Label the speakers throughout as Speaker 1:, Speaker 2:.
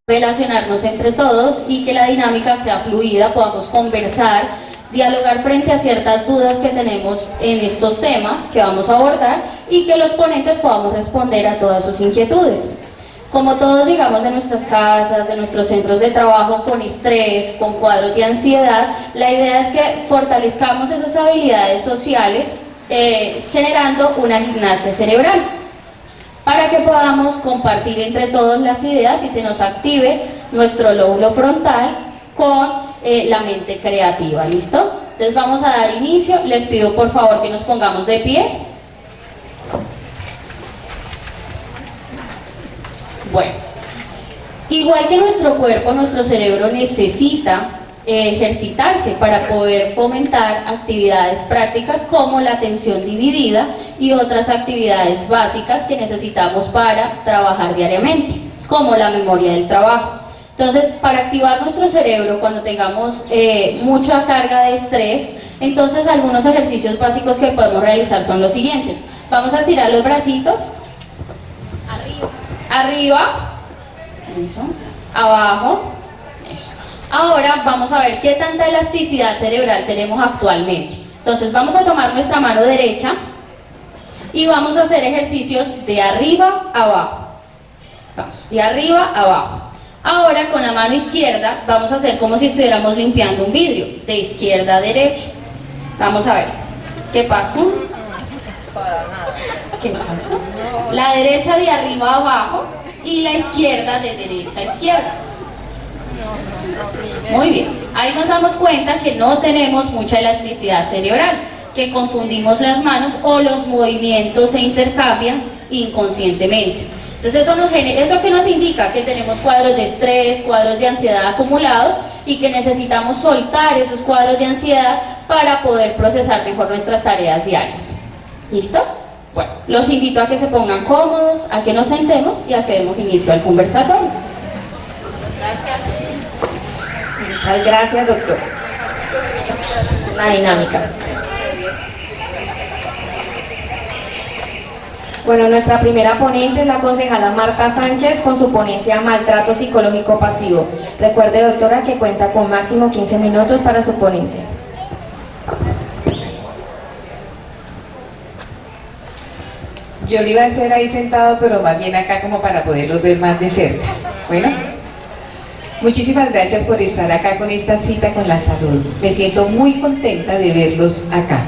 Speaker 1: relacionarnos entre todos y que la dinámica sea fluida, podamos conversar, dialogar frente a ciertas dudas que tenemos en estos temas que vamos a abordar y que los ponentes podamos responder a todas sus inquietudes. Como todos llegamos de nuestras casas, de nuestros centros de trabajo con estrés, con cuadros de ansiedad, la idea es que fortalezcamos esas habilidades sociales generando una gimnasia cerebral para que podamos compartir entre todos las ideas y se nos active nuestro lóbulo frontal con la mente creativa, ¿listo? Entonces vamos a dar inicio, les pido por favor que nos pongamos de pie. Bueno, igual que nuestro cuerpo, nuestro cerebro necesita ejercitarse para poder fomentar actividades prácticas como la atención dividida y otras actividades básicas que necesitamos para trabajar diariamente, como la memoria del trabajo. Entonces, para activar nuestro cerebro cuando tengamos mucha carga de estrés, entonces algunos ejercicios básicos que podemos realizar son los siguientes. Vamos a estirar los bracitos, arriba, eso, abajo, eso. Ahora vamos a ver qué tanta elasticidad cerebral tenemos actualmente. Entonces vamos a tomar nuestra mano derecha y vamos a hacer ejercicios de arriba a abajo. Vamos, de arriba a abajo. Ahora con la mano izquierda vamos a hacer como si estuviéramos limpiando un vidrio, de izquierda a derecha. Vamos a ver, ¿qué pasa? ¿Qué pasa? La derecha de arriba a abajo y la izquierda de derecha a izquierda. Muy bien, ahí nos damos cuenta que no tenemos mucha elasticidad cerebral, que confundimos las manos o los movimientos se intercambian inconscientemente. Entonces eso que nos indica que tenemos cuadros de estrés, cuadros de ansiedad acumulados y que necesitamos soltar esos cuadros de ansiedad para poder procesar mejor nuestras tareas diarias. ¿Listo? Bueno, los invito a que se pongan cómodos, a que nos sentemos y a que demos inicio al conversatorio.
Speaker 2: Gracias.
Speaker 3: Muchas gracias, doctor. Una dinámica. Bueno, nuestra primera ponente es la concejala Marta Sánchez con su ponencia Maltrato Psicológico Pasivo. Recuerde, doctora, que cuenta con máximo 15 minutos para su ponencia.
Speaker 4: Yo lo iba a hacer ahí sentado, pero más bien acá como para poderlos ver más de cerca. Bueno, muchísimas gracias por estar acá con esta cita con la salud. Me siento muy contenta de verlos acá.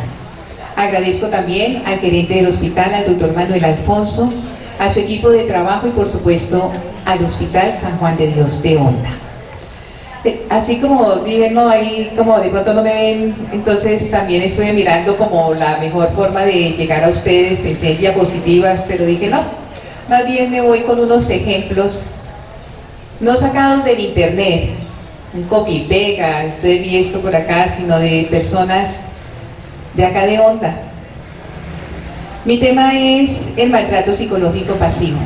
Speaker 4: Agradezco también al gerente del hospital, al doctor Manuel Alfonso, a su equipo de trabajo y por supuesto al Hospital San Juan de Dios de Honda. Así como dicen, no, ahí como de pronto no me ven, entonces también estoy mirando como la mejor forma de llegar a ustedes. Pensé en diapositivas, pero dije no, más bien me voy con unos ejemplos no sacados del internet, un copy y pega, entonces vi esto por acá, sino de personas de acá de Honda. Mi tema es el maltrato psicológico pasivo.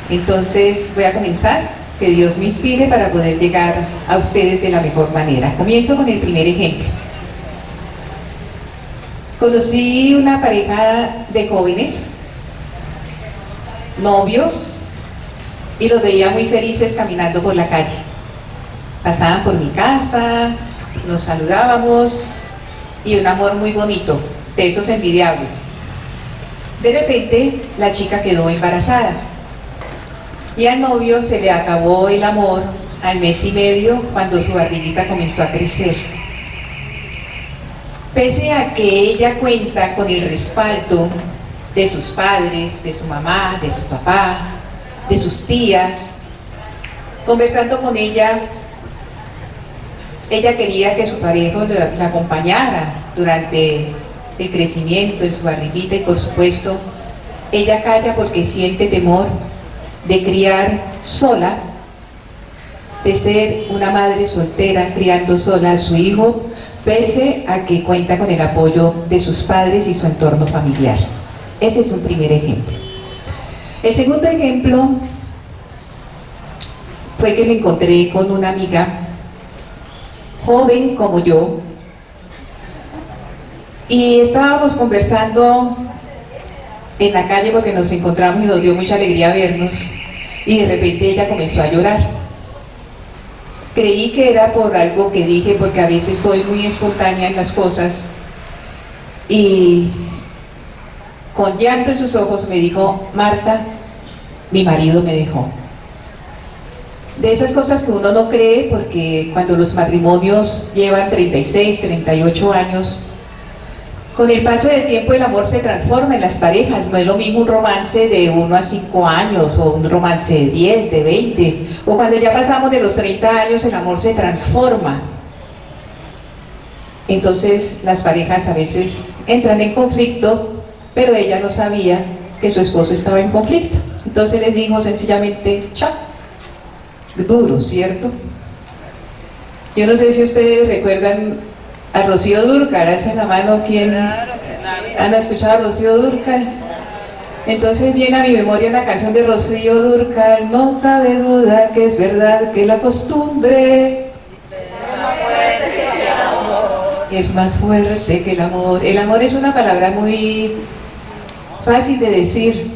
Speaker 4: Entonces voy a comenzar. Que Dios me inspire para poder llegar a ustedes de la mejor manera. Comienzo con el primer ejemplo. Conocí una pareja de jóvenes, novios, y los veía muy felices caminando por la calle. Pasaban por mi casa, nos saludábamos, y un amor muy bonito, de esos envidiables. De repente, la chica quedó embarazada. Y al novio se le acabó el amor al mes y medio cuando su barriguita comenzó a crecer. Pese a que ella cuenta con el respaldo de sus padres, de su mamá, de su papá, de sus tías, conversando con ella quería que su pareja la acompañara durante el crecimiento en su barriguita y por supuesto ella calla porque siente temor de criar sola, de ser una madre soltera criando sola a su hijo, pese a que cuenta con el apoyo de sus padres y su entorno familiar. Ese es un primer ejemplo. El segundo ejemplo fue que me encontré con una amiga joven como yo y estábamos conversando en la calle porque nos encontramos y nos dio mucha alegría vernos, y de repente ella comenzó a llorar. Creí que era por algo que dije, porque a veces soy muy espontánea en las cosas, y con llanto en sus ojos me dijo: Marta, mi marido me dejó. De esas cosas que uno no cree, porque cuando los matrimonios llevan 36, 38 años, con el paso del tiempo el amor se transforma en las parejas. No es lo mismo un romance de 1 a 5 años, o un romance de 10, de 20, o cuando ya pasamos de los 30 años el amor se transforma. Entonces las parejas a veces entran en conflicto, pero ella no sabía que su esposo estaba en conflicto. Entonces les dijo sencillamente: chao. Duro, ¿cierto? Yo no sé si ustedes recuerdan a Rocío Dúrcal. Alcen la mano quien han escuchado a Rocío Dúrcal. Entonces viene a mi memoria la canción de Rocío Dúrcal: no cabe duda que es verdad que la costumbre es más fuerte que el amor. El amor es una palabra muy fácil de decir,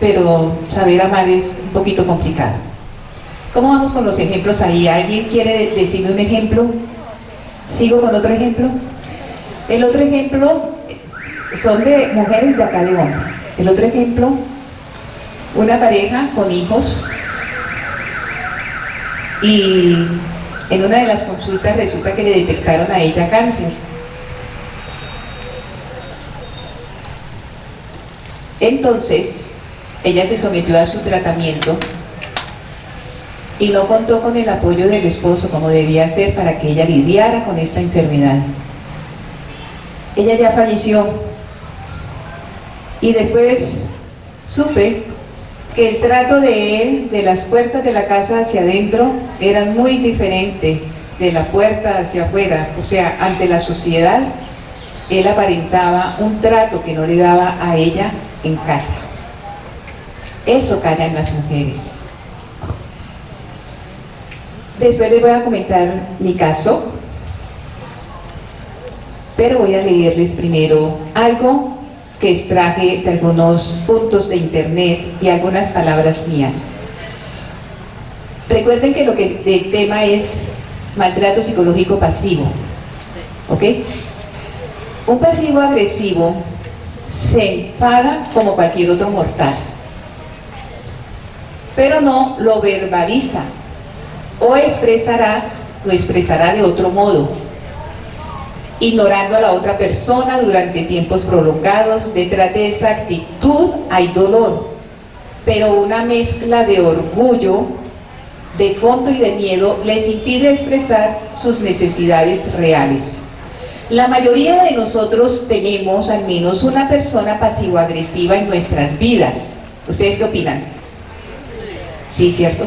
Speaker 4: pero saber amar es un poquito complicado. ¿Cómo vamos con los ejemplos ahí? ¿Alguien quiere decirme un ejemplo? ¿Sigo con otro ejemplo? El otro ejemplo son de mujeres de acá de Bomba. El otro ejemplo, una pareja con hijos, y en una de las consultas resulta que le detectaron a ella cáncer. Entonces ella se sometió a su tratamiento y no contó con el apoyo del esposo como debía ser para que ella lidiara con esta enfermedad. Ella ya falleció, y después supe que el trato de él, de las puertas de la casa hacia adentro, era muy diferente de la puerta hacia afuera. O sea, ante la sociedad, él aparentaba un trato que no le daba a ella en casa. Eso calla en las mujeres. Después les voy a comentar mi caso, pero voy a leerles primero algo que extraje de algunos puntos de internet y algunas palabras mías. Recuerden que el tema es maltrato psicológico pasivo, ¿ok? Un pasivo agresivo se enfada como cualquier otro mortal, pero no lo verbaliza, o lo expresará de otro modo, ignorando a la otra persona durante tiempos prolongados. Detrás de esa actitud hay dolor, pero una mezcla de orgullo, de fondo y de miedo les impide expresar sus necesidades reales. La mayoría de nosotros tenemos al menos una persona pasivo-agresiva en nuestras vidas. ¿Ustedes qué opinan? Sí, ¿cierto?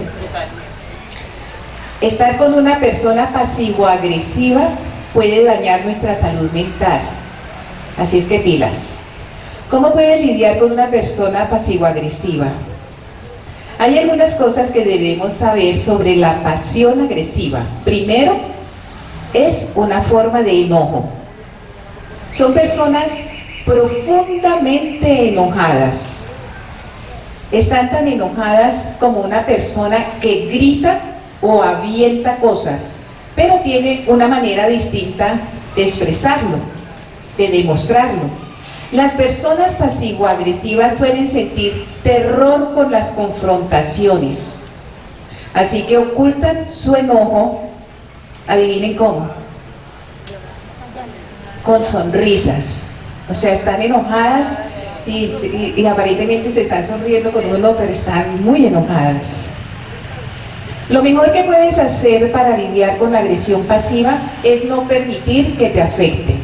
Speaker 4: Estar con una persona pasivo-agresiva puede dañar nuestra salud mental. Así es que pilas. ¿Cómo puedes lidiar con una persona pasivo-agresiva? Hay algunas cosas que debemos saber sobre la pasión agresiva. Primero, es una forma de enojo. Son personas profundamente enojadas. Están tan enojadas como una persona que grita o avienta cosas, pero tiene una manera distinta de expresarlo, de demostrarlo. Las personas pasivo-agresivas suelen sentir terror con las confrontaciones, así que ocultan su enojo. Adivinen cómo: con sonrisas. O sea, están enojadas y aparentemente se están sonriendo con uno, pero están muy enojadas. Lo mejor que puedes hacer para lidiar con la agresión pasiva es no permitir que te afecte.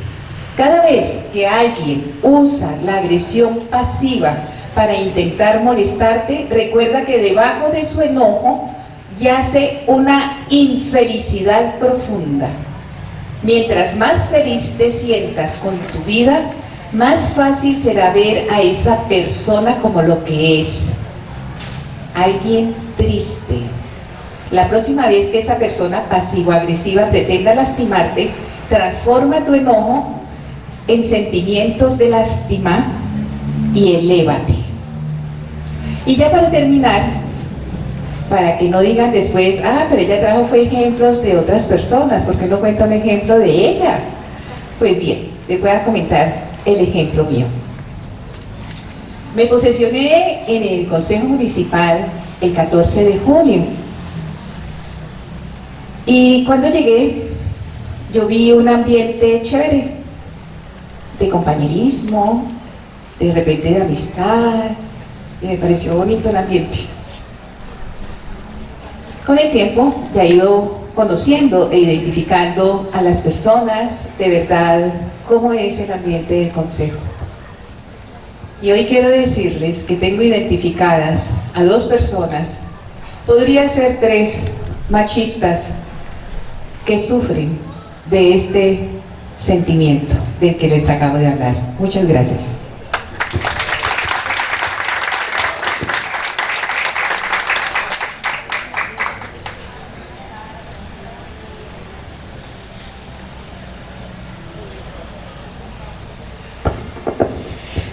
Speaker 4: Cada vez que alguien usa la agresión pasiva para intentar molestarte, recuerda que debajo de su enojo yace una infelicidad profunda. Mientras más feliz te sientas con tu vida, más fácil será ver a esa persona como lo que es: alguien triste. La próxima vez que esa persona pasivo-agresiva pretenda lastimarte, transforma tu enojo en sentimientos de lástima y elévate. Y ya para terminar, para que no digan después, ah, pero ella trajo fue ejemplos de otras personas, ¿por qué no cuenta un ejemplo de ella? Pues bien, les voy a comentar el ejemplo mío. Me posesioné en el Consejo Municipal el 14 de junio y cuando llegué yo vi un ambiente chévere, de compañerismo, de repente de amistad, y me pareció bonito el ambiente. Con el tiempo ya he ido conociendo e identificando a las personas de verdad cómo es el ambiente del consejo. Y hoy quiero decirles que tengo identificadas a 2 personas, podrían ser 3 machistas que sufren de este sentimiento del que les acabo de hablar. Muchas gracias.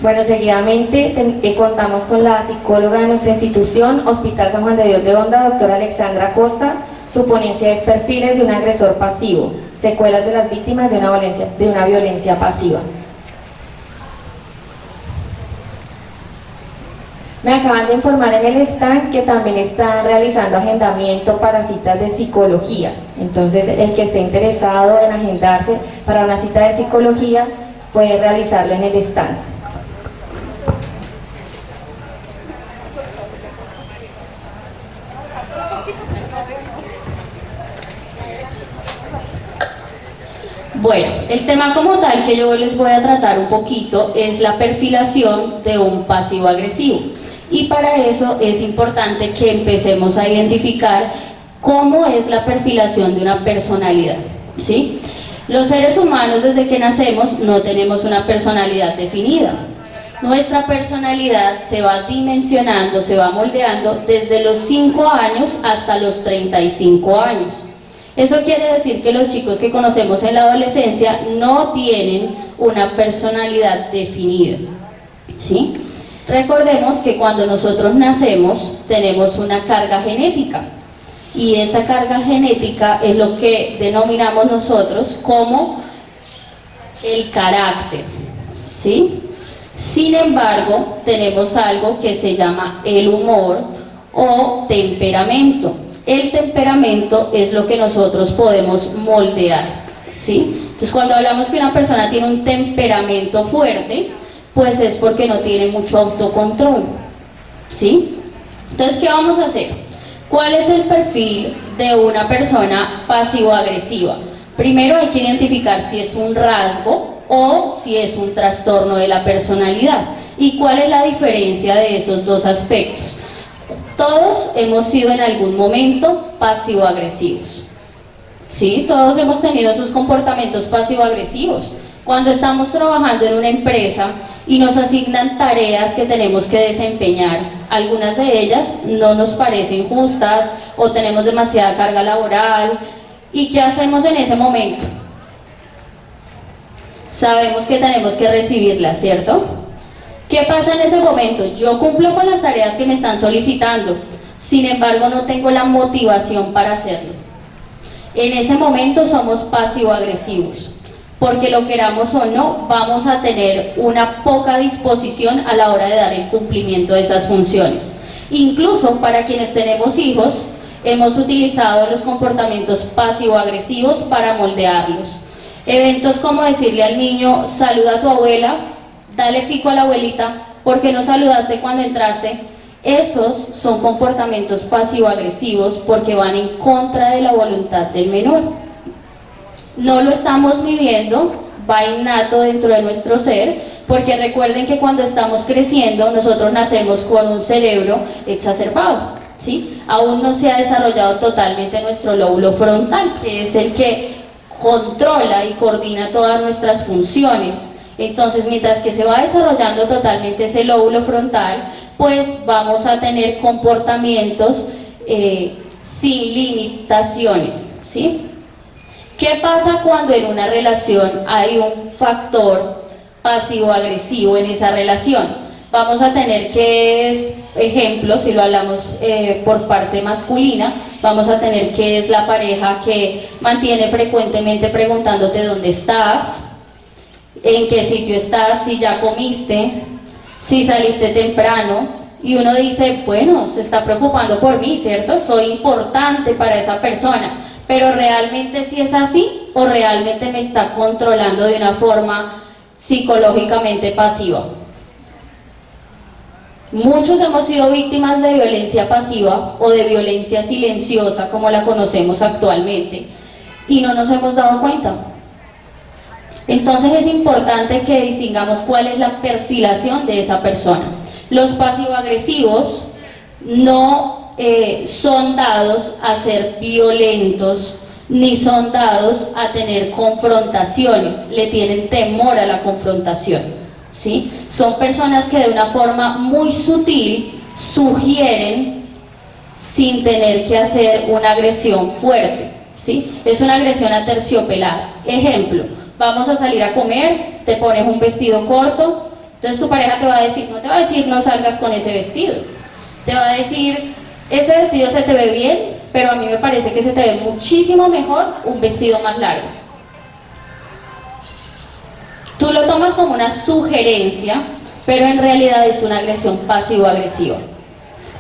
Speaker 3: Bueno, seguidamente contamos con la psicóloga de nuestra institución, Hospital San Juan de Dios de Honda, doctora Alexandra Costa. Su ponencia es Perfiles de un agresor pasivo, secuelas de las víctimas de una violencia pasiva. Me acaban de informar en el stand que también están realizando agendamiento para citas de psicología. Entonces, el que esté interesado en agendarse para una cita de psicología puede realizarlo en el stand.
Speaker 1: Bueno, el tema como tal que yo les voy a tratar un poquito es la perfilación de un pasivo agresivo. Y para eso es importante que empecemos a identificar cómo es la perfilación de una personalidad, ¿sí? Los seres humanos desde que nacemos no tenemos una personalidad definida. Nuestra personalidad se va dimensionando, se va moldeando desde los 5 años hasta los 35 años. Eso quiere decir que los chicos que conocemos en la adolescencia no tienen una personalidad definida, ¿sí? Recordemos que cuando nosotros nacemos tenemos una carga genética y esa carga genética es lo que denominamos nosotros como el carácter, ¿sí? Sin embargo, tenemos algo que se llama el humor o temperamento. El temperamento es lo que nosotros podemos moldear, ¿sí? Entonces, cuando hablamos que una persona tiene un temperamento fuerte, pues es porque no tiene mucho autocontrol, ¿sí? Entonces, ¿qué vamos a hacer? ¿Cuál es el perfil de una persona pasivo-agresiva? Primero hay que identificar si es un rasgo o si es un trastorno de la personalidad. ¿Y cuál es la diferencia de esos dos aspectos? Todos hemos sido en algún momento pasivo-agresivos, ¿sí? Todos hemos tenido esos comportamientos pasivo-agresivos. Cuando estamos trabajando en una empresa y nos asignan tareas que tenemos que desempeñar, algunas de ellas no nos parecen justas o tenemos demasiada carga laboral. ¿Y qué hacemos en ese momento? Sabemos que tenemos que recibirlas, ¿cierto? ¿Qué pasa en ese momento? Yo cumplo con las tareas que me están solicitando, sin embargo no tengo la motivación para hacerlo. En ese momento somos pasivo-agresivos, porque lo queramos o no, vamos a tener una poca disposición a la hora de dar el cumplimiento de esas funciones. Incluso para quienes tenemos hijos, hemos utilizado los comportamientos pasivo-agresivos para moldearlos. Eventos como decirle al niño, saluda a tu abuela, dale pico a la abuelita, ¿por qué no saludaste cuando entraste? Esos son comportamientos pasivo-agresivos porque van en contra de la voluntad del menor. No lo estamos midiendo, va innato dentro de nuestro ser, porque recuerden que cuando estamos creciendo, nosotros nacemos con un cerebro exacerbado, ¿sí? Aún no se ha desarrollado totalmente nuestro lóbulo frontal, que es el que controla y coordina todas nuestras funciones. Entonces, mientras que se va desarrollando totalmente ese lóbulo frontal, pues vamos a tener comportamientos sin limitaciones, ¿sí? ¿Qué pasa cuando en una relación hay un factor pasivo-agresivo en esa relación? Vamos a tener que es, ejemplo, si lo hablamos por parte masculina, vamos a tener que es la pareja que mantiene frecuentemente preguntándote dónde estás, en qué sitio estás, si ya comiste, si saliste temprano, y uno dice, bueno, se está preocupando por mí, ¿cierto? Soy importante para esa persona, pero ¿realmente sí es así o realmente me está controlando de una forma psicológicamente pasiva? Muchos hemos sido víctimas de violencia pasiva o de violencia silenciosa, como la conocemos actualmente, y no nos hemos dado cuenta. Entonces es importante que distingamos cuál es la perfilación de esa persona. Los pasivo-agresivos no son dados a ser violentos, ni son dados a tener confrontaciones, le tienen temor a la confrontación. ¿Sí? Son personas que de una forma muy sutil sugieren sin tener que hacer una agresión fuerte, ¿sí? Es una agresión aterciopelada. Ejemplo, vamos a salir a comer, te pones un vestido corto, entonces tu pareja te va a decir, no te va a decir no salgas con ese vestido, te va a decir ese vestido se te ve bien, pero a mí me parece que se te ve muchísimo mejor un vestido más largo. Tú lo tomas como una sugerencia, pero en realidad es una agresión pasivo-agresiva.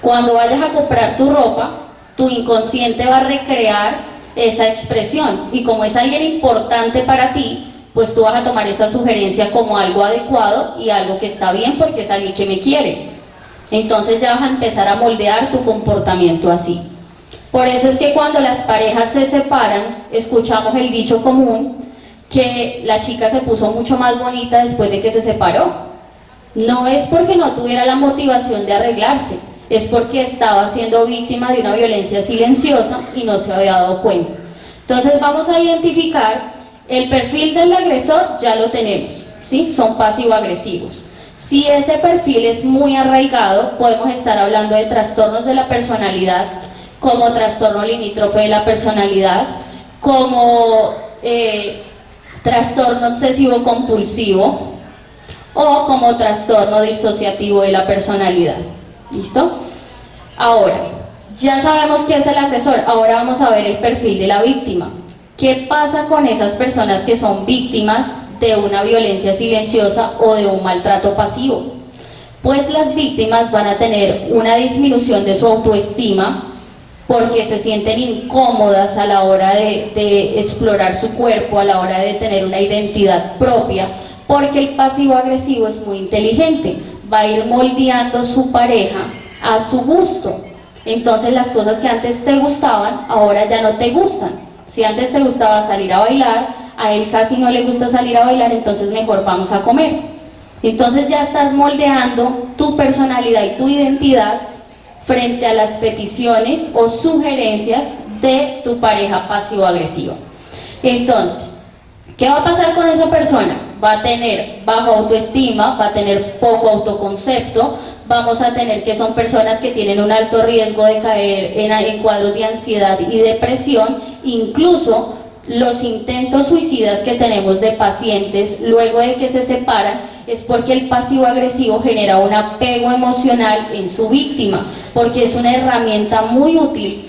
Speaker 1: Cuando vayas a comprar tu ropa, tu inconsciente va a recrear esa expresión, y como es alguien importante para ti, pues tú vas a tomar esa sugerencia como algo adecuado y algo que está bien porque es alguien que me quiere. Entonces ya vas a empezar a moldear tu comportamiento así. Por eso es que cuando las parejas se separan, escuchamos el dicho común que la chica se puso mucho más bonita después de que se separó. No es porque no tuviera la motivación de arreglarse, es porque estaba siendo víctima de una violencia silenciosa y no se había dado cuenta. Entonces vamos a identificar el perfil del agresor, ya lo tenemos, ¿sí? Son pasivo-agresivos. Si ese perfil es muy arraigado, podemos estar hablando de trastornos de la personalidad, como trastorno limítrofe de la personalidad, como trastorno obsesivo compulsivo o como trastorno disociativo de la personalidad. ¿Listo? Ahora, ya sabemos qué es el agresor, ahora vamos a ver el perfil de la víctima. ¿Qué pasa con esas personas que son víctimas de una violencia silenciosa o de un maltrato pasivo? Pues las víctimas van a tener una disminución de su autoestima, porque se sienten incómodas a la hora de explorar su cuerpo, a la hora de tener una identidad propia, porque el pasivo-agresivo es muy inteligente, va a ir moldeando su pareja a su gusto. Entonces las cosas que antes te gustaban, ahora ya no te gustan. Si antes te gustaba salir a bailar, a él casi no le gusta salir a bailar, entonces mejor vamos a comer. Entonces ya estás moldeando tu personalidad y tu identidad frente a las peticiones o sugerencias de tu pareja pasivo-agresiva. Entonces, ¿qué va a pasar con esa persona? Va a tener bajo autoestima, va a tener poco autoconcepto, vamos a tener que son personas que tienen un alto riesgo de caer en cuadros de ansiedad y depresión. Incluso los intentos suicidas que tenemos de pacientes luego de que se separan es porque el pasivo-agresivo genera un apego emocional en su víctima, porque es una herramienta muy útil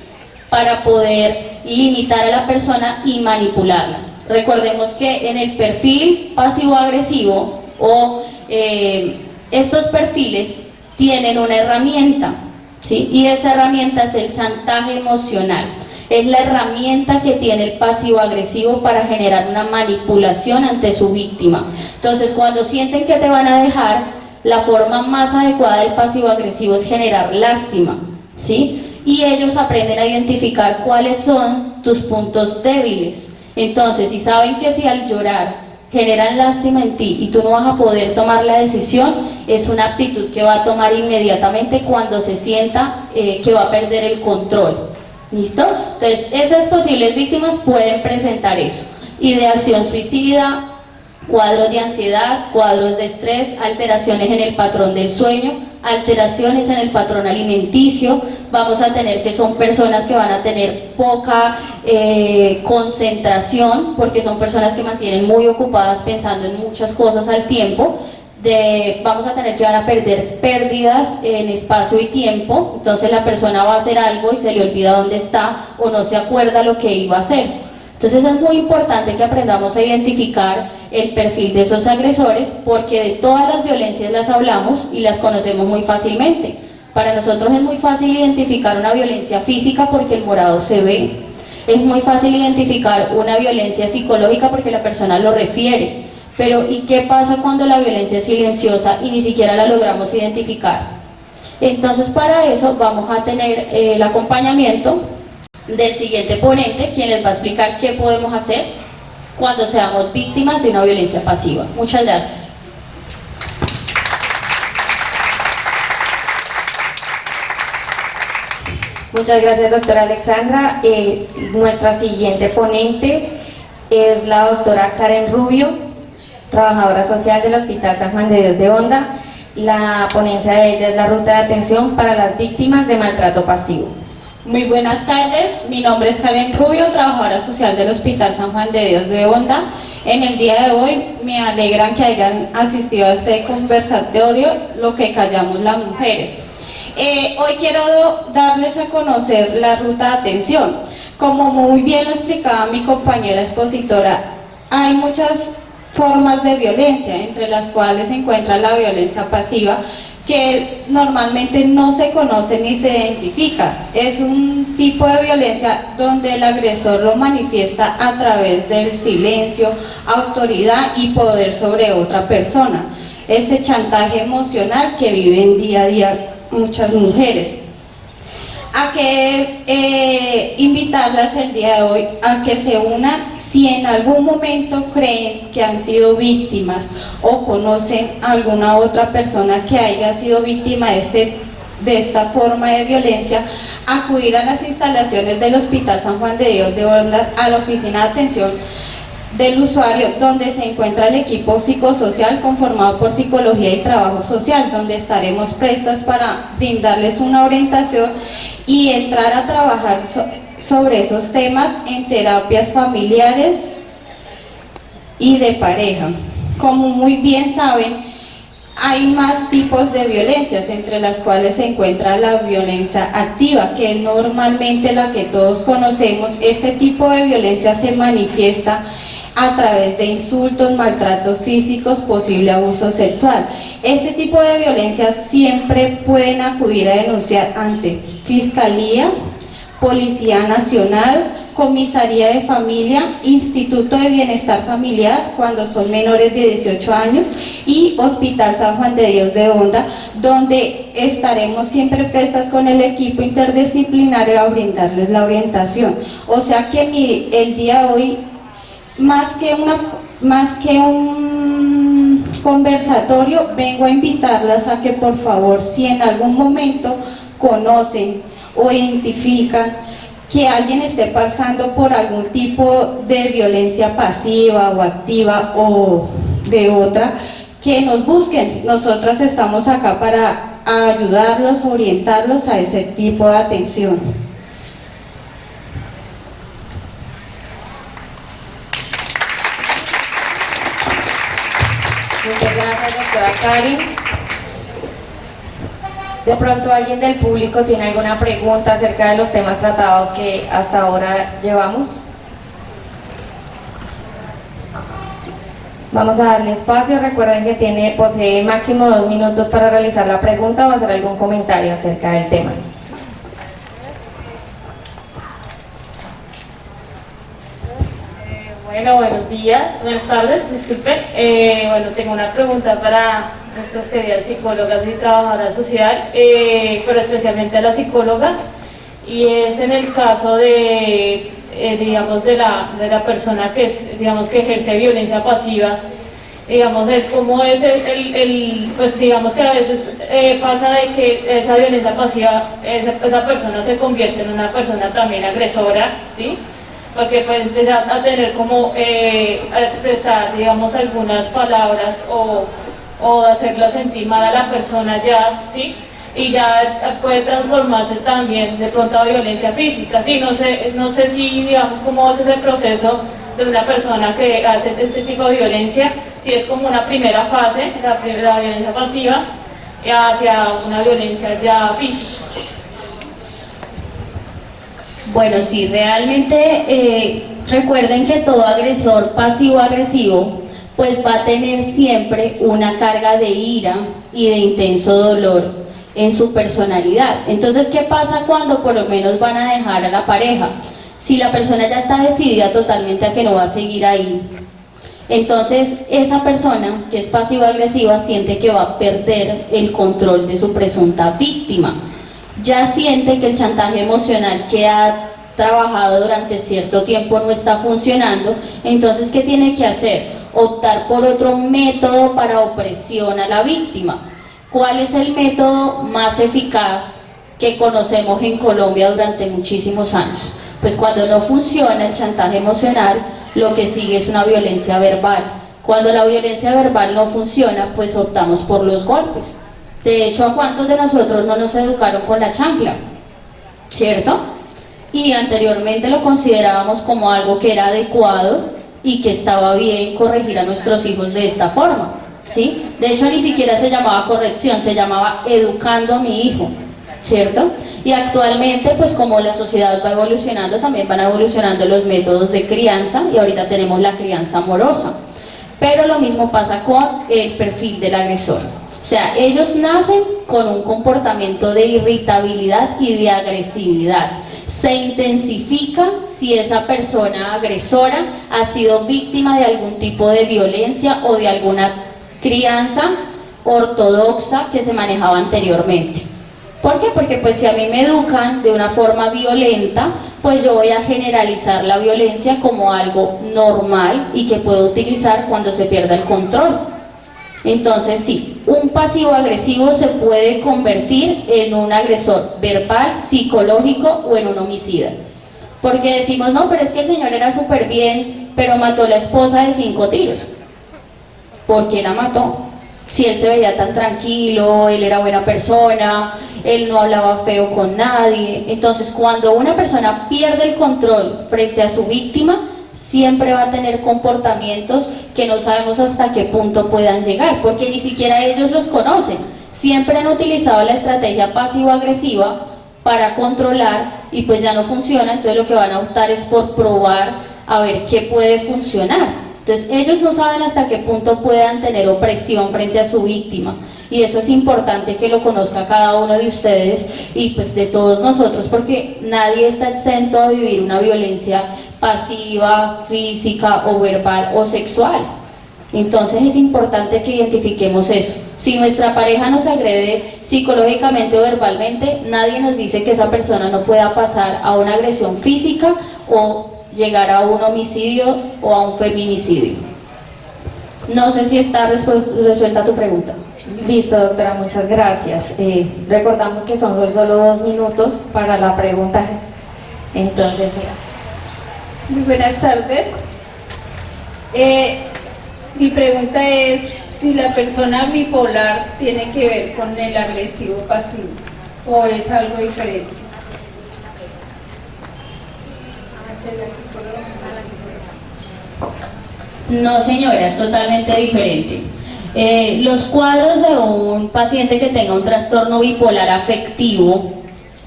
Speaker 1: para poder limitar a la persona y manipularla. Recordemos que en el perfil pasivo-agresivo o estos perfiles tienen una herramienta, ¿sí? Y esa herramienta es el chantaje emocional. Es la herramienta que tiene el pasivo-agresivo para generar una manipulación ante su víctima. Entonces, cuando sienten que te van a dejar, la forma más adecuada del pasivo-agresivo es generar lástima, ¿sí? Y ellos aprenden a identificar cuáles son tus puntos débiles. Entonces, si saben que si al llorar generan lástima en ti y tú no vas a poder tomar la decisión, es una actitud que va a tomar inmediatamente cuando se sienta que va a perder el control. ¿Listo? Entonces, esas posibles víctimas pueden presentar eso: ideación suicida, cuadros de ansiedad, cuadros de estrés, alteraciones en el patrón del sueño, alteraciones en el patrón alimenticio. Vamos a tener que son personas que van a tener poca concentración, porque son personas que mantienen muy ocupadas pensando en muchas cosas al tiempo. vamos a tener que van a perder pérdidas en espacio y tiempo, entonces la persona va a hacer algo y se le olvida dónde está o no se acuerda lo que iba a hacer. Entonces es muy importante que aprendamos a identificar el perfil de esos agresores, porque de todas las violencias las hablamos y las conocemos muy fácilmente. Para nosotros es muy fácil identificar una violencia física porque el morado se ve. Es muy fácil identificar una violencia psicológica porque la persona lo refiere. Pero ¿y qué pasa cuando la violencia es silenciosa y ni siquiera la logramos identificar? Entonces para eso vamos a tener el acompañamiento del siguiente ponente, quien les va a explicar qué podemos hacer cuando seamos víctimas de una violencia pasiva. Muchas gracias.
Speaker 3: Muchas gracias, doctora Alexandra. Nuestra siguiente ponente es la doctora Karen Rubio, trabajadora social del Hospital San Juan de Dios de Honda. La ponencia de ella es la ruta de atención para las víctimas de maltrato pasivo.
Speaker 2: Muy buenas tardes, mi nombre es Karen Rubio, trabajadora social del Hospital San Juan de Dios de Honda. En el día de hoy me alegra que hayan asistido a este conversatorio, lo que callamos las mujeres. Hoy quiero darles a conocer la ruta de atención. Como muy bien lo explicaba mi compañera expositora, hay muchas formas de violencia, entre las cuales se encuentra la violencia pasiva, que normalmente no se conoce ni se identifica. Es un tipo de violencia donde el agresor lo manifiesta a través del silencio, autoridad y poder sobre otra persona. Ese chantaje emocional que viven día a día muchas mujeres. A que invitarlas el día de hoy a que se unan si en algún momento creen que han sido víctimas o conocen a alguna otra persona que haya sido víctima de esta forma de violencia, acudir a las instalaciones del Hospital San Juan de Dios de Honda, a la oficina de atención del usuario, donde se encuentra el equipo psicosocial conformado por psicología y trabajo social, donde estaremos prestas para brindarles una orientación y entrar a trabajar sobre esos temas en terapias familiares y de pareja. Como muy bien saben, hay más tipos de violencias, entre las cuales se encuentra la violencia activa, que es normalmente la que todos conocemos. Este tipo de violencia se manifiesta a través de insultos, maltratos físicos, posible abuso sexual. Este tipo de violencia siempre pueden acudir a denunciar ante Fiscalía, Policía Nacional, Comisaría de Familia, Instituto de Bienestar Familiar cuando son menores de 18 años y Hospital San Juan de Dios de Honda, donde estaremos siempre prestas con el equipo interdisciplinario a brindarles la orientación. O sea que el día de hoy, más que un conversatorio, vengo a invitarlas a que por favor, si en algún momento conocen o identifican que alguien esté pasando por algún tipo de violencia pasiva o activa o de otra, que nos busquen. Nosotras estamos acá para ayudarlos, orientarlos a ese tipo de atención.
Speaker 3: Muchas gracias, doctora Karen. De pronto alguien del público tiene alguna pregunta acerca de los temas tratados que hasta ahora llevamos. Vamos a darle espacio. Recuerden que posee máximo 2 minutos para realizar la pregunta o hacer algún comentario acerca del tema.
Speaker 5: Bueno, buenos días, buenas tardes, disculpen. Bueno, tengo una pregunta para nuestras queridas psicólogas y trabajadoras social, pero especialmente a la psicóloga, y es en el caso de, digamos, de la persona que que ejerce violencia pasiva. Digamos, cómo es pues digamos que a veces pasa de que esa violencia pasiva, esa persona se convierte en una persona también agresora, ¿sí? Porque puede empezar a tener como a expresar, digamos, algunas palabras o hacerla sentir mal a la persona ya, ¿sí? Y ya puede transformarse también de pronto a violencia física, ¿sí? No sé si, digamos, cómo es ese proceso de una persona que hace este tipo de violencia, si es como una primera fase, la violencia pasiva, hacia una violencia ya física.
Speaker 1: Bueno, sí, realmente recuerden que todo agresor pasivo-agresivo pues va a tener siempre una carga de ira y de intenso dolor en su personalidad. Entonces, ¿qué pasa cuando por lo menos van a dejar a la pareja? Si la persona ya está decidida totalmente a que no va a seguir ahí, entonces esa persona que es pasivo-agresiva siente que va a perder el control de su presunta víctima. Ya siente que el chantaje emocional que ha trabajado durante cierto tiempo no está funcionando, entonces ¿qué tiene que hacer? Optar por otro método para opresión a la víctima. ¿Cuál es el método más eficaz que conocemos en Colombia durante muchísimos años? Pues cuando no funciona el chantaje emocional, lo que sigue es una violencia verbal. Cuando la violencia verbal no funciona, pues optamos por los golpes. De hecho, ¿a cuántos de nosotros no nos educaron con la chancla? ¿Cierto? Y anteriormente lo considerábamos como algo que era adecuado y que estaba bien corregir a nuestros hijos de esta forma, ¿sí? De hecho, ni siquiera se llamaba corrección, se llamaba educando a mi hijo, ¿cierto? Y actualmente, pues como la sociedad va evolucionando, también van evolucionando los métodos de crianza y ahorita tenemos la crianza amorosa. Pero lo mismo pasa con el perfil del agresor. O sea, ellos nacen con un comportamiento de irritabilidad y de agresividad. Se intensifica si esa persona agresora ha sido víctima de algún tipo de violencia o de alguna crianza ortodoxa que se manejaba anteriormente. ¿Por qué? Porque pues si a mí me educan de una forma violenta, pues yo voy a generalizar la violencia como algo normal y que puedo utilizar cuando se pierda el control. Entonces sí, un pasivo agresivo se puede convertir en un agresor verbal, psicológico o en un homicida. Porque decimos, no, pero es que el señor era súper bien, pero mató a la esposa de 5 tiros. ¿Por qué la mató? Si él se veía tan tranquilo, él era buena persona, él no hablaba feo con nadie. Entonces, cuando una persona pierde el control frente a su víctima, siempre va a tener comportamientos que no sabemos hasta qué punto puedan llegar, porque ni siquiera ellos los conocen. Siempre han utilizado la estrategia pasivo-agresiva para controlar y pues ya no funciona, entonces lo que van a optar es por probar a ver qué puede funcionar. Entonces ellos no saben hasta qué punto puedan tener opresión frente a su víctima, y eso es importante que lo conozca cada uno de ustedes y pues de todos nosotros, porque nadie está exento a vivir una violencia pasiva, física o verbal o sexual. Entonces es importante que identifiquemos eso. Si nuestra pareja nos agrede psicológicamente o verbalmente, nadie nos dice que esa persona no pueda pasar a una agresión física o llegar a un homicidio o a un feminicidio. No sé si está resuelta tu pregunta.
Speaker 3: Listo, doctora, muchas gracias. Recordamos que son solo 2 minutos para la pregunta. Entonces, mira.
Speaker 6: Muy buenas tardes. Mi pregunta es si la persona bipolar tiene que ver con el agresivo pasivo o es algo diferente.
Speaker 1: No, señora, es totalmente diferente. Los cuadros de un paciente que tenga un trastorno bipolar afectivo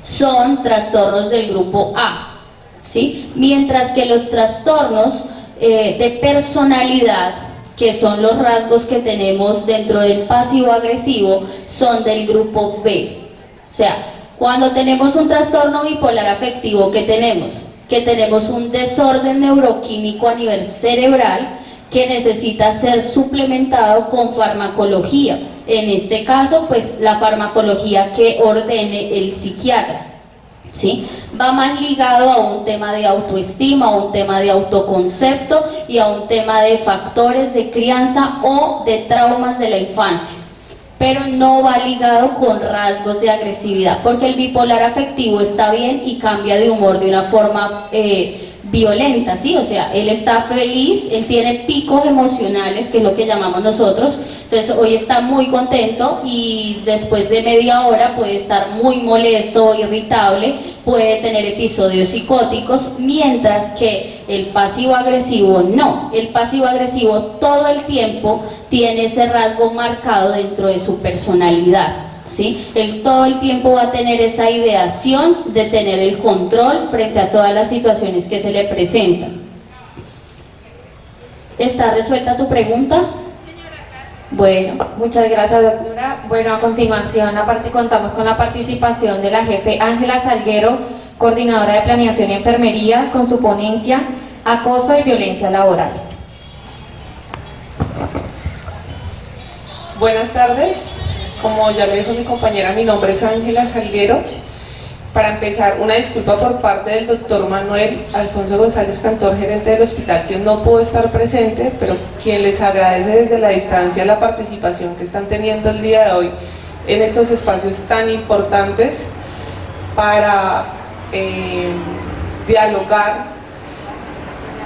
Speaker 1: son trastornos del grupo A, ¿sí? Mientras que los trastornos de personalidad, que son los rasgos que tenemos dentro del pasivo-agresivo, son del grupo B. O sea, cuando tenemos un trastorno bipolar afectivo, ¿qué tenemos? Que tenemos un desorden neuroquímico a nivel cerebral que necesita ser suplementado con farmacología. En este caso, pues la farmacología que ordene el psiquiatra, ¿sí? Va más ligado a un tema de autoestima, a un tema de autoconcepto y a un tema de factores de crianza o de traumas de la infancia, pero no va ligado con rasgos de agresividad, porque el bipolar afectivo está bien y cambia de humor de una forma violenta, ¿sí? O sea, él está feliz, él tiene picos emocionales, que es lo que llamamos nosotros. Entonces Entonces hoy está muy contento y después de media hora puede estar muy molesto o irritable, puede tener episodios psicóticos, mientras que el pasivo-agresivo no. El pasivo-agresivo todo el tiempo tiene ese rasgo marcado dentro de su personalidad, ¿sí? Él todo el tiempo va a tener esa ideación de tener el control frente a todas las situaciones que se le presentan. ¿Está resuelta tu pregunta? Bueno.
Speaker 3: Muchas gracias, doctora. Bueno, a continuación, aparte contamos con la participación de la jefe Ángela Salguero, coordinadora de Planeación y Enfermería, con su ponencia Acoso y Violencia Laboral.
Speaker 7: Buenas tardes, como ya lo dijo mi compañera, mi nombre es Ángela Salguero. Para empezar, una disculpa por parte del doctor Manuel Alfonso González Cantor, gerente del hospital, que no pudo estar presente, pero quien les agradece desde la distancia la participación que están teniendo el día de hoy en estos espacios tan importantes para dialogar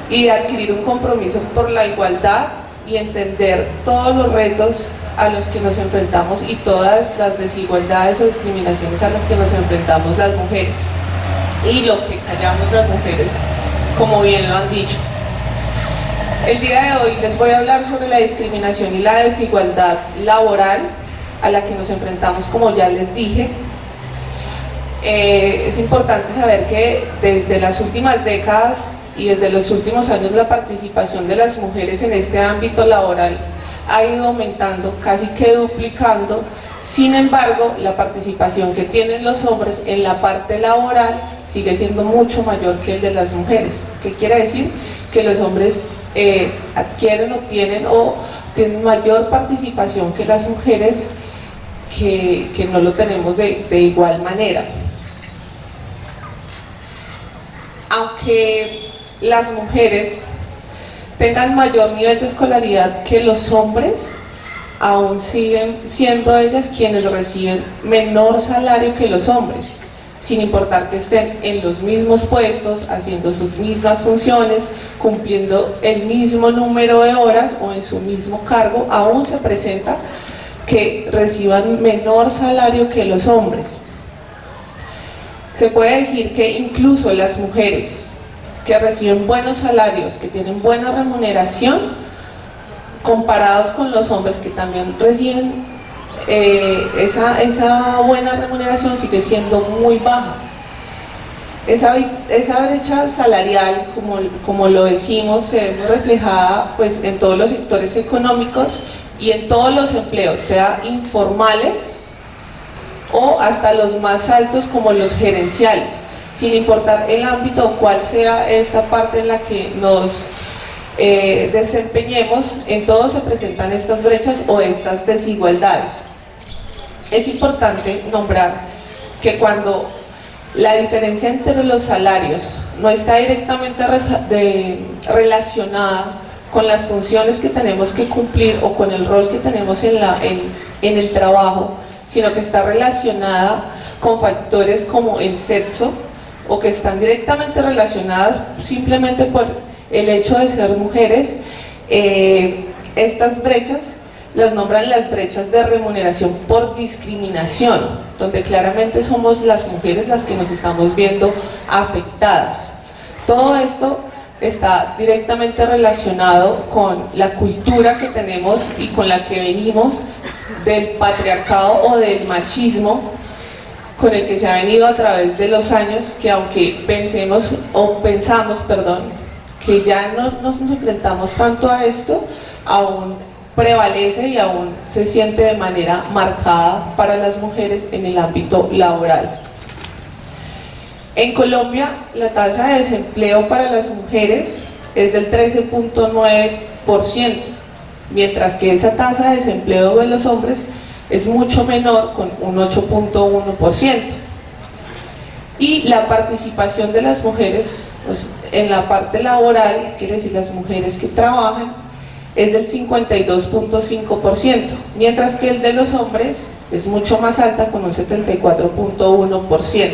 Speaker 7: y adquirir un compromiso por la igualdad y entender todos los retos a los que nos enfrentamos y todas las desigualdades o discriminaciones a las que nos enfrentamos las mujeres y lo que callamos las mujeres, como bien lo han dicho. El día de hoy les voy a hablar sobre la discriminación y la desigualdad laboral a la que nos enfrentamos, como ya les dije. Es importante saber que desde las últimas décadas y desde los últimos años la participación de las mujeres en este ámbito laboral ha ido aumentando, casi que duplicando. Sin embargo, la participación que tienen los hombres en la parte laboral sigue siendo mucho mayor que el de las mujeres. ¿Qué quiere decir? Que los hombres adquieren o tienen mayor participación que las mujeres, que no lo tenemos de igual manera. Aunque las mujeres tengan mayor nivel de escolaridad que los hombres, aún siguen siendo ellas quienes reciben menor salario que los hombres, sin importar que estén en los mismos puestos, haciendo sus mismas funciones, cumpliendo el mismo número de horas o en su mismo cargo, aún se presenta que reciban menor salario que los hombres. Se puede decir que incluso las mujeres que reciben buenos salarios, que tienen buena remuneración, comparados con los hombres que también reciben esa buena remuneración, sigue siendo muy baja. Esa brecha salarial, como lo decimos, se ve reflejada pues, en todos los sectores económicos y en todos los empleos, sea informales o hasta los más altos como los gerenciales, sin importar el ámbito o cuál sea esa parte en la que nos desempeñemos, en todos se presentan estas brechas o estas desigualdades. Es importante nombrar que cuando la diferencia entre los salarios no está directamente relacionada con las funciones que tenemos que cumplir o con el rol que tenemos en el trabajo, sino que está relacionada con factores como el sexo, o que están directamente relacionadas simplemente por el hecho de ser mujeres, estas brechas las nombran las brechas de remuneración por discriminación, donde claramente somos las mujeres las que nos estamos viendo afectadas. Todo esto está directamente relacionado con la cultura que tenemos y con la que venimos del patriarcado o del machismo, con el que se ha venido a través de los años, que aunque pensamos que ya no nos enfrentamos tanto a esto, aún prevalece y aún se siente de manera marcada para las mujeres en el ámbito laboral. En Colombia, la tasa de desempleo para las mujeres es del 13.9%, mientras que esa tasa de desempleo de los hombres es mucho menor, con un 8.1%. Y la participación de las mujeres pues, en la parte laboral, quiere decir las mujeres que trabajan, es del 52.5%, mientras que el de los hombres es mucho más alta, con un 74.1%.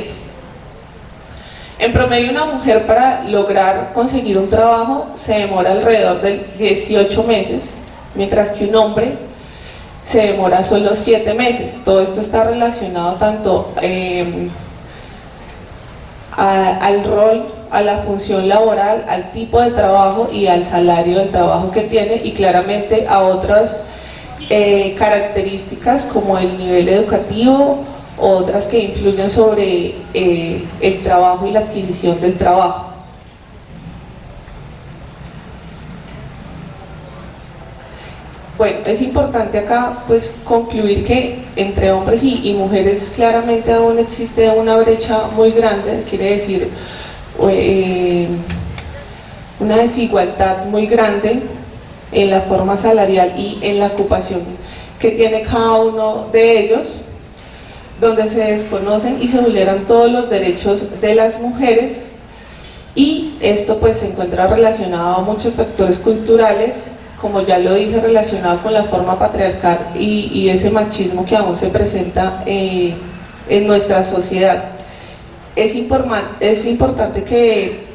Speaker 7: En promedio, una mujer para lograr conseguir un trabajo se demora alrededor de 18 meses, mientras que un hombre se demora solo 7 meses. Todo esto está relacionado tanto al rol, a la función laboral, al tipo de trabajo y al salario del trabajo que tiene, y claramente a otras características como el nivel educativo o otras que influyen sobre el trabajo y la adquisición del trabajo. Bueno, es importante acá pues concluir que entre hombres y mujeres claramente aún existe una brecha muy grande, quiere decir una desigualdad muy grande en la forma salarial y en la ocupación que tiene cada uno de ellos, donde se desconocen y se vulneran todos los derechos de las mujeres, y esto pues se encuentra relacionado a muchos factores culturales, como ya lo dije, relacionado con la forma patriarcal y ese machismo que aún se presenta en nuestra sociedad. Es importante que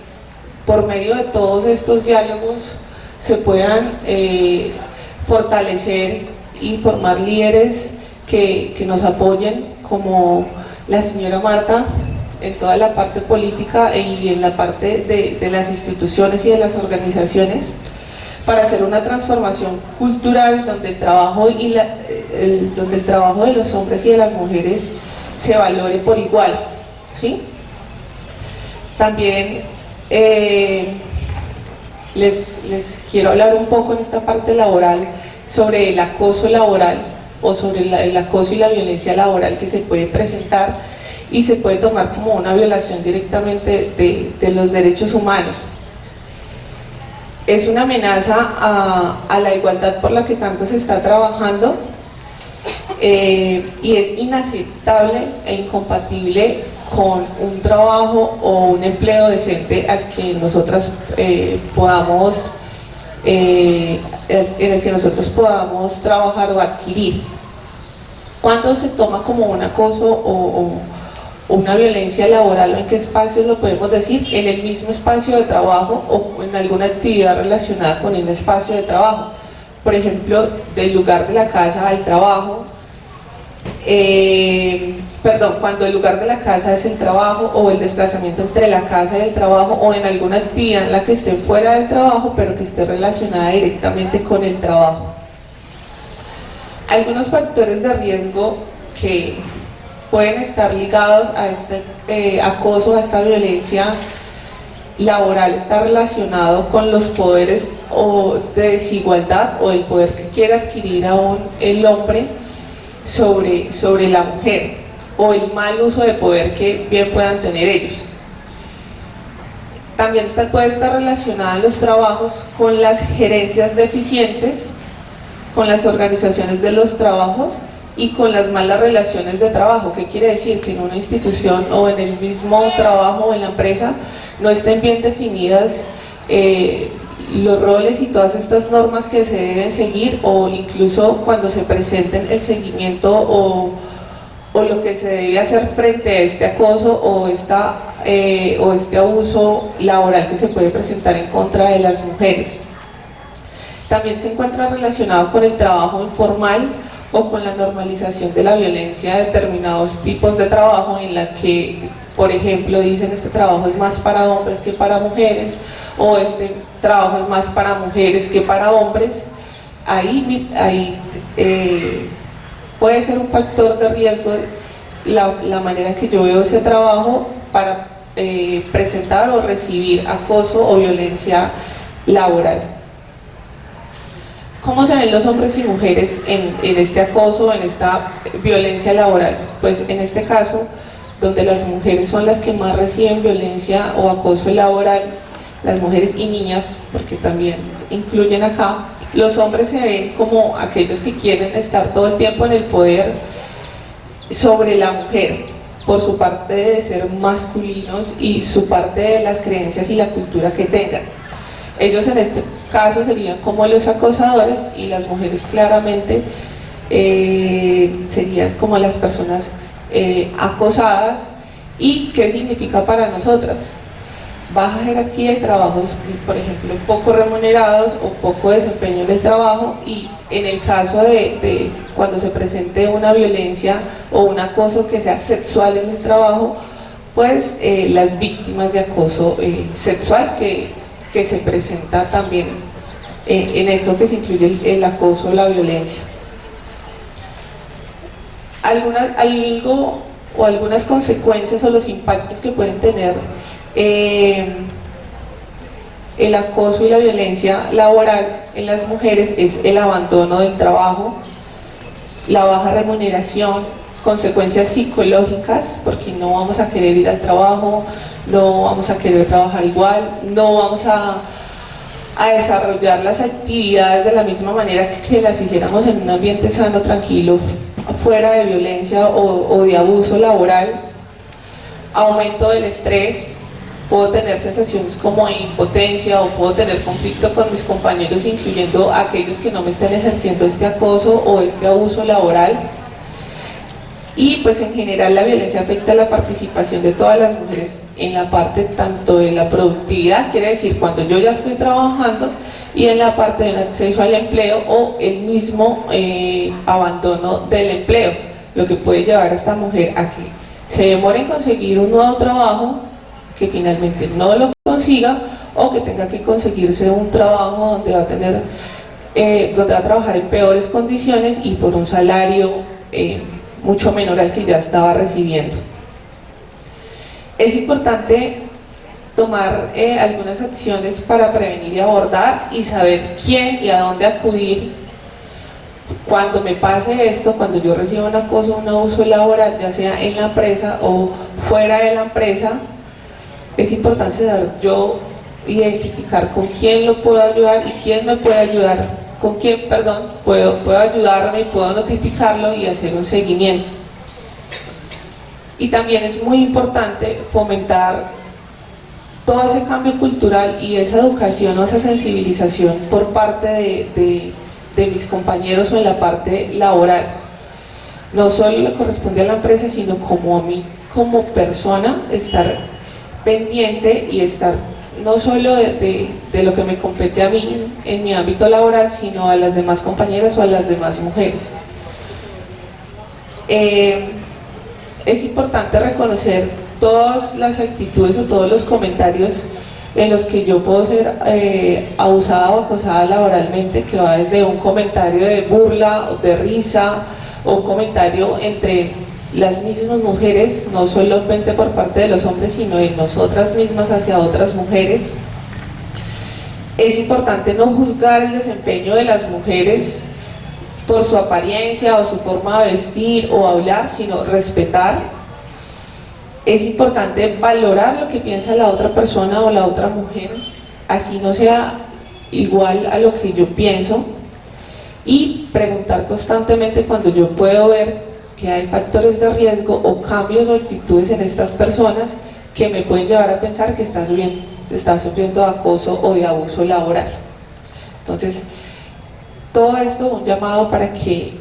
Speaker 7: por medio de todos estos diálogos se puedan fortalecer y formar líderes que nos apoyen, como la señora Marta, en toda la parte política y en la parte de las instituciones y de las organizaciones, para hacer una transformación cultural donde el trabajo de los hombres y de las mujeres se valore por igual, ¿sí? También les quiero hablar un poco en esta parte laboral sobre el acoso laboral, o sobre el acoso y la violencia laboral que se puede presentar y se puede tomar como una violación directamente de los derechos humanos. Es una amenaza a la igualdad por la que tanto se está trabajando, y es inaceptable e incompatible con un trabajo o un empleo decente al que nosotras podamos en el que nosotros podamos trabajar o adquirir. ¿Cuándo se toma como un acoso o una violencia laboral, o en qué espacios lo podemos decir? En el mismo espacio de trabajo o en alguna actividad relacionada con un espacio de trabajo. Por ejemplo, del lugar de la casa al trabajo, cuando el lugar de la casa es el trabajo, o el desplazamiento entre la casa y el trabajo, o en alguna actividad en la que esté fuera del trabajo pero que esté relacionada directamente con el trabajo. Algunos factores de riesgo que pueden estar ligados a este acoso, a esta violencia laboral, está relacionado con los poderes o de desigualdad, o el poder que quiere adquirir aún el hombre sobre la mujer, o el mal uso de poder que bien puedan tener ellos. También puede estar relacionada en los trabajos con las gerencias deficientes, con las organizaciones de los trabajos y con las malas relaciones de trabajo. ¿Qué quiere decir? Que en una institución o en el mismo trabajo o en la empresa no estén bien definidas los roles y todas estas normas que se deben seguir, o incluso cuando se presenten el seguimiento o lo que se debe hacer frente a este acoso o este abuso laboral que se puede presentar en contra de las mujeres. También se encuentra relacionado con el trabajo informal o con la normalización de la violencia de determinados tipos de trabajo, en la que, por ejemplo, dicen este trabajo es más para hombres que para mujeres, o este trabajo es más para mujeres que para hombres. Ahí puede ser un factor de riesgo la manera en que yo veo ese trabajo para presentar o recibir acoso o violencia laboral. ¿Cómo se ven los hombres y mujeres en este acoso, en esta violencia laboral? Pues en este caso, donde las mujeres son las que más reciben violencia o acoso laboral, las mujeres y niñas, porque también incluyen acá, los hombres se ven como aquellos que quieren estar todo el tiempo en el poder sobre la mujer, por su parte de ser masculinos y su parte de las creencias y la cultura que tengan. Ellos en este caso serían como los acosadores, y las mujeres claramente serían como las personas acosadas. ¿Y qué significa para nosotras? baja jerarquía y trabajos, por ejemplo, poco remunerados o poco desempeño en el trabajo, y en el caso de cuando se presente una violencia o un acoso que sea sexual en el trabajo, pues las víctimas de acoso sexual que se presenta también en esto que se incluye el acoso o la violencia. Algunas consecuencias o los impactos que pueden tener el acoso y la violencia laboral en las mujeres es el abandono del trabajo, la baja remuneración, consecuencias psicológicas, porque no vamos a querer ir al trabajo, no vamos a querer trabajar igual, no vamos a desarrollar las actividades de la misma manera que las hiciéramos en un ambiente sano, tranquilo, fuera de violencia o de abuso laboral. Aumento del estrés, puedo tener sensaciones como de impotencia o puedo tener conflicto con mis compañeros, incluyendo aquellos que no me estén ejerciendo este acoso o este abuso laboral. Y pues en general la violencia afecta la participación de todas las mujeres en la parte tanto de la productividad, quiere decir cuando yo ya estoy trabajando, y en la parte del acceso al empleo o el mismo abandono del empleo, lo que puede llevar a esta mujer a que se demore en conseguir un nuevo trabajo, que finalmente no lo consiga, o que tenga que conseguirse un trabajo donde va a tener donde va a trabajar en peores condiciones y por un salario mucho menor al que ya estaba recibiendo. Es importante tomar algunas acciones para prevenir y abordar y saber quién y a dónde acudir cuando me pase esto, cuando yo reciba un acoso o un abuso laboral, ya sea en la empresa o fuera de la empresa. Es importante yo identificar con quién lo puedo ayudar y quién me puede ayudar, con quién, perdón, puedo ayudarme y puedo notificarlo y hacer un seguimiento. Y también es muy importante fomentar todo ese cambio cultural y esa educación o esa sensibilización por parte de mis compañeros o en la parte laboral. No solo le corresponde a la empresa, sino como a mí, como persona, estar pendiente y estar no solo de lo que me compete a mí en mi ámbito laboral, sino a las demás compañeras o a las demás mujeres. Es importante reconocer todas las actitudes o todos los comentarios en los que yo puedo ser abusada o acosada laboralmente, que va desde un comentario de burla o de risa, o un comentario entre las mismas mujeres, no solamente por parte de los hombres, sino de nosotras mismas hacia otras mujeres. Es importante no juzgar el desempeño de las mujeres por su apariencia o su forma de vestir o hablar, sino respetar. Es importante valorar lo que piensa la otra persona o la otra mujer, así no sea igual a lo que yo pienso, y preguntar constantemente cuando yo puedo ver que hay factores de riesgo o cambios o actitudes en estas personas que me pueden llevar a pensar que está sufriendo de acoso o de abuso laboral. Entonces, todo esto un llamado para que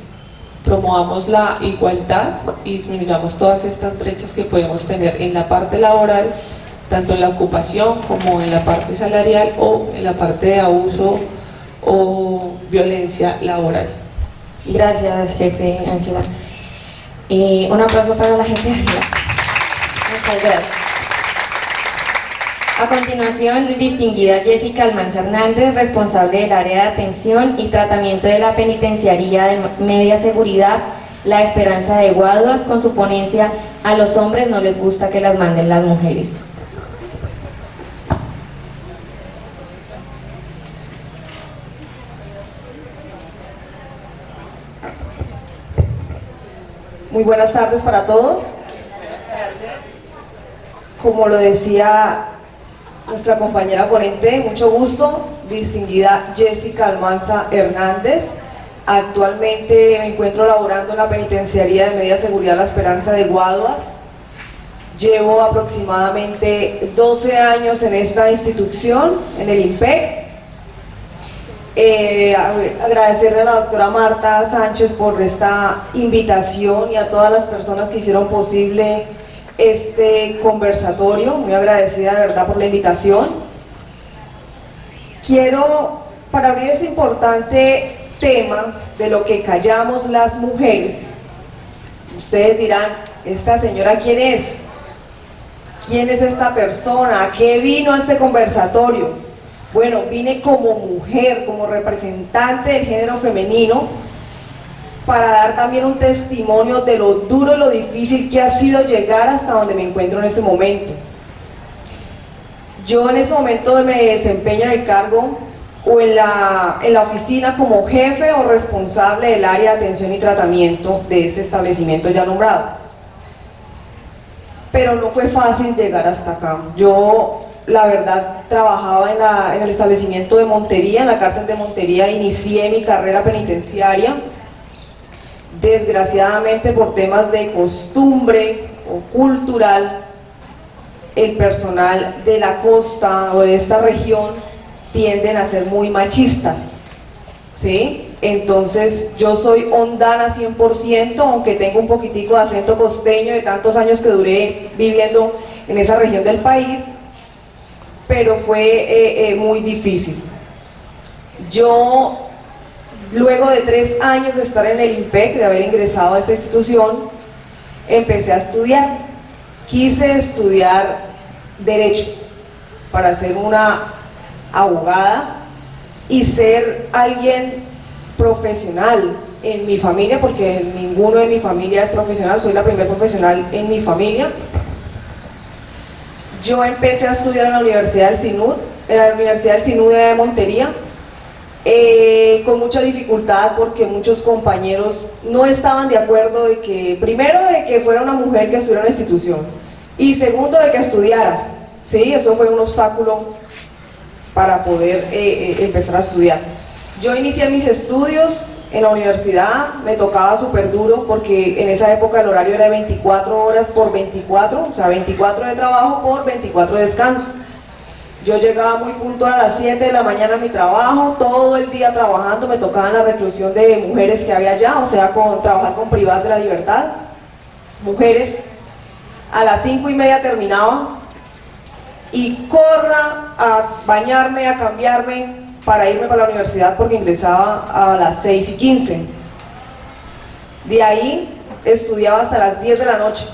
Speaker 7: promovamos la igualdad y disminuyamos todas estas brechas que podemos tener en la parte laboral, tanto en la ocupación como en la parte salarial o en la parte de abuso o violencia laboral.
Speaker 3: Gracias, jefe Ángela. Un aplauso para la jefe Ángela. Muchas gracias. A continuación, distinguida Jessica Almanza Hernández, responsable del área de atención y tratamiento de la Penitenciaría de Media Seguridad La Esperanza de Guaduas, con su ponencia "A los hombres no les gusta que las manden las mujeres".
Speaker 8: Muy buenas tardes para todos. Como lo decía nuestra compañera ponente, mucho gusto, distinguida Jessica Almanza Hernández. Actualmente me encuentro laborando en la Penitenciaría de Media Seguridad La Esperanza de Guaduas. Llevo aproximadamente 12 años en esta institución, en el IMPEC. Agradecerle a la doctora Marta Sánchez por esta invitación y a todas las personas que hicieron posible este conversatorio, muy agradecida de verdad por la invitación. Quiero, para abrir este importante tema de lo que callamos las mujeres, ustedes dirán, ¿esta señora quién es? ¿Quién es esta persona? ¿A qué vino a este conversatorio? Bueno, vine como mujer, como representante del género femenino, para dar también un testimonio de lo duro y lo difícil que ha sido llegar hasta donde me encuentro en este momento. Yo en este momento me desempeño en el cargo o en la oficina como jefe o responsable del área de atención y tratamiento de este establecimiento ya nombrado. Pero no fue fácil llegar hasta acá. Yo, la verdad, trabajaba en el establecimiento de Montería, en la cárcel de Montería, inicié mi carrera penitenciaria. Desgraciadamente, por temas de costumbre o cultural, el personal de la costa o de esta región tienden a ser muy machistas, ¿sí? Entonces yo soy hondana 100%, aunque tengo un poquitico de acento costeño de tantos años que duré viviendo en esa región del país, pero fue muy difícil. Yo, luego de 3 años de estar en el IMPEC, de haber ingresado a esta institución, empecé a estudiar. Quise estudiar Derecho para ser una abogada y ser alguien profesional en mi familia, porque ninguno de mi familia es profesional, soy la primera profesional en mi familia. Yo empecé a estudiar en la Universidad del CINUD, de Montería, con mucha dificultad porque muchos compañeros no estaban de acuerdo de que, primero, de que fuera una mujer que estuviera en la institución, y segundo, de que estudiara, ¿sí? Eso fue un obstáculo para poder empezar a estudiar. Yo inicié mis estudios en la universidad, me tocaba súper duro porque en esa época el horario era de 24 horas por 24, o sea, 24 de trabajo por 24 de descanso. Yo llegaba muy puntual a las 7 de la mañana a mi trabajo, todo el día trabajando, me tocaba la reclusión de mujeres que había allá, o sea, trabajar con privadas de la libertad, mujeres. A las 5:30 terminaba y corra a bañarme, a cambiarme para irme para la universidad porque ingresaba a las 6:15. De ahí estudiaba hasta las 10 de la noche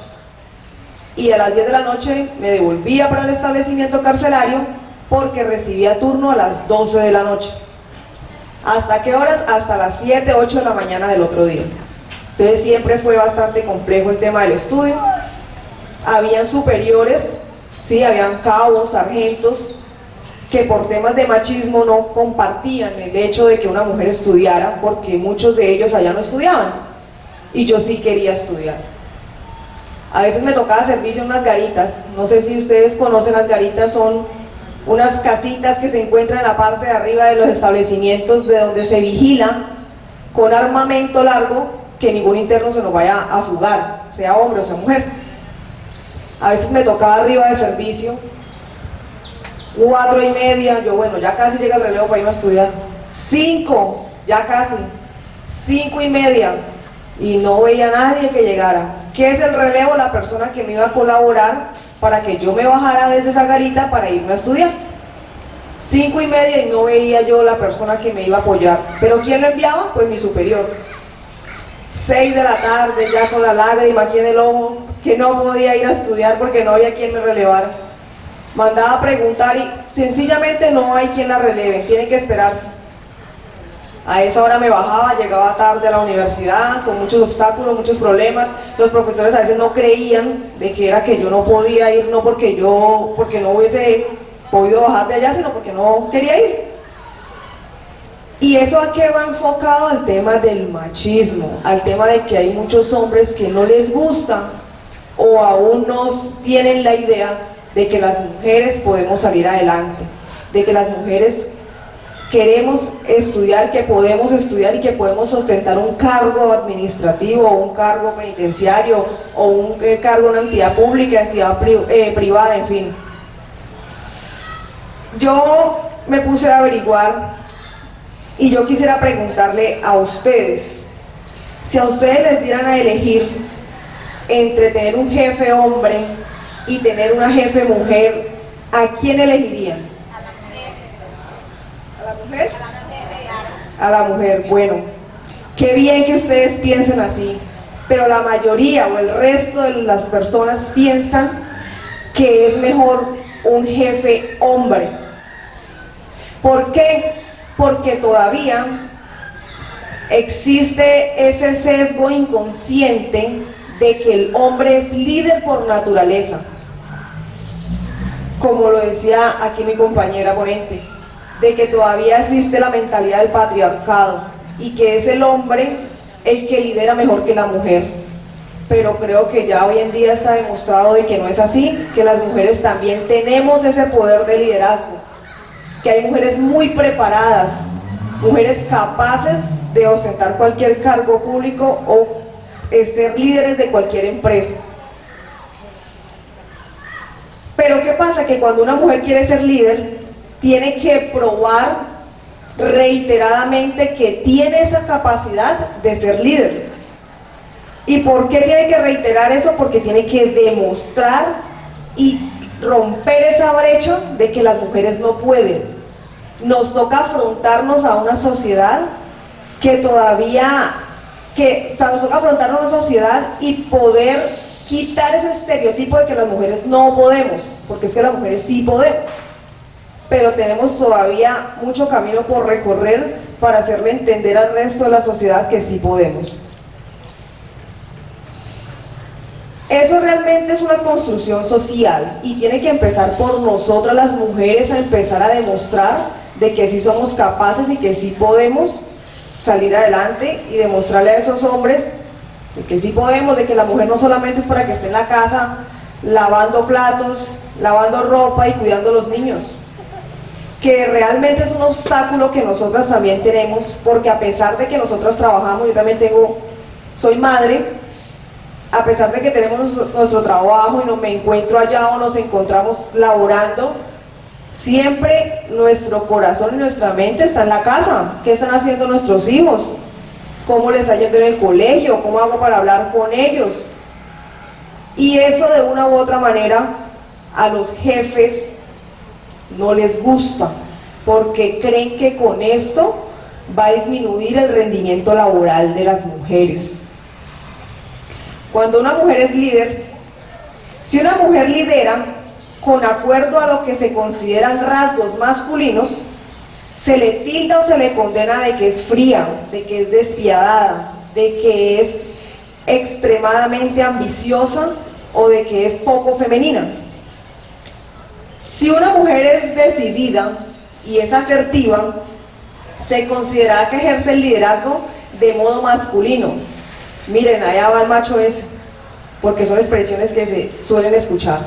Speaker 8: y a las 10 de la noche me devolvía para el establecimiento carcelario porque recibía turno a las 12 de la noche. ¿Hasta qué horas? Hasta las 7, 8 de la mañana del otro día. Entonces siempre fue bastante complejo el tema del estudio. Habían superiores, sí, habían cabos, sargentos, que por temas de machismo no compartían el hecho de que una mujer estudiara, porque muchos de ellos allá no estudiaban, y yo sí quería estudiar. A veces me tocaba servicio en unas garitas, no sé si ustedes conocen las garitas, son unas casitas que se encuentran en la parte de arriba de los establecimientos, de donde se vigila con armamento largo que ningún interno se nos vaya a fugar, sea hombre o sea mujer. A veces me tocaba arriba de servicio, 4:30, yo bueno, ya casi llega el relevo para irme a estudiar, 5, ya casi, 5:30, y no veía a nadie que llegara. ¿Qué es el relevo? La persona que me iba a colaborar para que yo me bajara desde esa garita para irme a estudiar. 5:30 y no veía yo la persona que me iba a apoyar. ¿Pero quién lo enviaba? Pues mi superior. 6 de la tarde, ya con la lágrima aquí en el ojo, que no podía ir a estudiar porque no había quien me relevara. Mandaba a preguntar y sencillamente no hay quien la releve, tiene que esperarse. A esa hora me bajaba, llegaba tarde a la universidad, con muchos obstáculos, muchos problemas. Los profesores a veces no creían de que era que yo no podía ir, no porque no hubiese podido bajar de allá, sino porque no quería ir. ¿Y eso a qué va enfocado? Al tema del machismo, al tema de que hay muchos hombres que no les gusta o aún no tienen la idea de que las mujeres podemos salir adelante, de que las mujeres queremos estudiar, que podemos estudiar y que podemos ostentar un cargo administrativo o un cargo penitenciario o un cargo en una entidad pública, entidad privada, en fin. Yo me puse a averiguar y yo quisiera preguntarle a ustedes, si a ustedes les dieran a elegir entre tener un jefe hombre y tener una jefe mujer, ¿a quién elegirían? ¿A la mujer? A la mujer, bueno. Qué bien que ustedes piensen así, pero la mayoría o el resto de las personas piensan que es mejor un jefe hombre. ¿Por qué? Porque todavía existe ese sesgo inconsciente de que el hombre es líder por naturaleza. Como lo decía aquí mi compañera ponente, de que todavía existe la mentalidad del patriarcado y que es el hombre el que lidera mejor que la mujer. Pero creo que ya hoy en día está demostrado de que no es así, que las mujeres también tenemos ese poder de liderazgo, que hay mujeres muy preparadas, mujeres capaces de ostentar cualquier cargo público o ser líderes de cualquier empresa. Pero ¿qué pasa? Que cuando una mujer quiere ser líder, tiene que probar reiteradamente que tiene esa capacidad de ser líder. ¿Y por qué tiene que reiterar eso? Porque tiene que demostrar y romper esa brecha de que las mujeres no pueden. Nos toca afrontarnos a una sociedad que todavía, nos toca afrontarnos a una sociedad y poder quitar ese estereotipo de que las mujeres no podemos, porque es que las mujeres sí podemos, pero tenemos todavía mucho camino por recorrer para hacerle entender al resto de la sociedad que sí podemos. Eso realmente es una construcción social y tiene que empezar por nosotras las mujeres a empezar a demostrar de que sí somos capaces y que sí podemos salir adelante y demostrarle a esos hombres de que sí podemos, de que la mujer no solamente es para que esté en la casa lavando platos, lavando ropa y cuidando a los niños, que realmente es un obstáculo que nosotras también tenemos, porque a pesar de que nosotras trabajamos, yo también soy madre, a pesar de que tenemos nuestro trabajo y me encuentro allá o nos encontramos laborando, siempre nuestro corazón y nuestra mente está en la casa. ¿Qué están haciendo nuestros hijos? ¿Cómo les está yendo en el colegio? ¿Cómo hago para hablar con ellos? Y eso de una u otra manera a los jefes no les gusta, porque creen que con esto va a disminuir el rendimiento laboral de las mujeres. Cuando una mujer es líder, si una mujer lidera con acuerdo a lo que se consideran rasgos masculinos, se le tilda o se le condena de que es fría, de que es despiadada, de que es extremadamente ambiciosa o de que es poco femenina. Si una mujer es decidida y es asertiva, se considera que ejerce el liderazgo de modo masculino. Miren, allá va el macho ese, porque son expresiones que se suelen escuchar.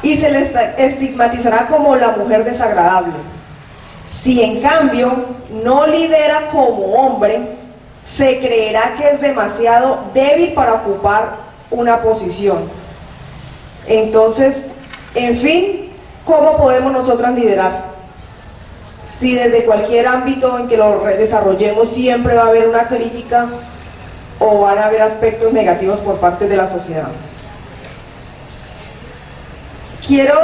Speaker 8: Y se le estigmatizará como la mujer desagradable. Si en cambio no lidera como hombre, se creerá que es demasiado débil para ocupar una posición. Entonces, en fin, ¿cómo podemos nosotras liderar? Si desde cualquier ámbito en que lo desarrollemos siempre va a haber una crítica o van a haber aspectos negativos por parte de la sociedad. Quiero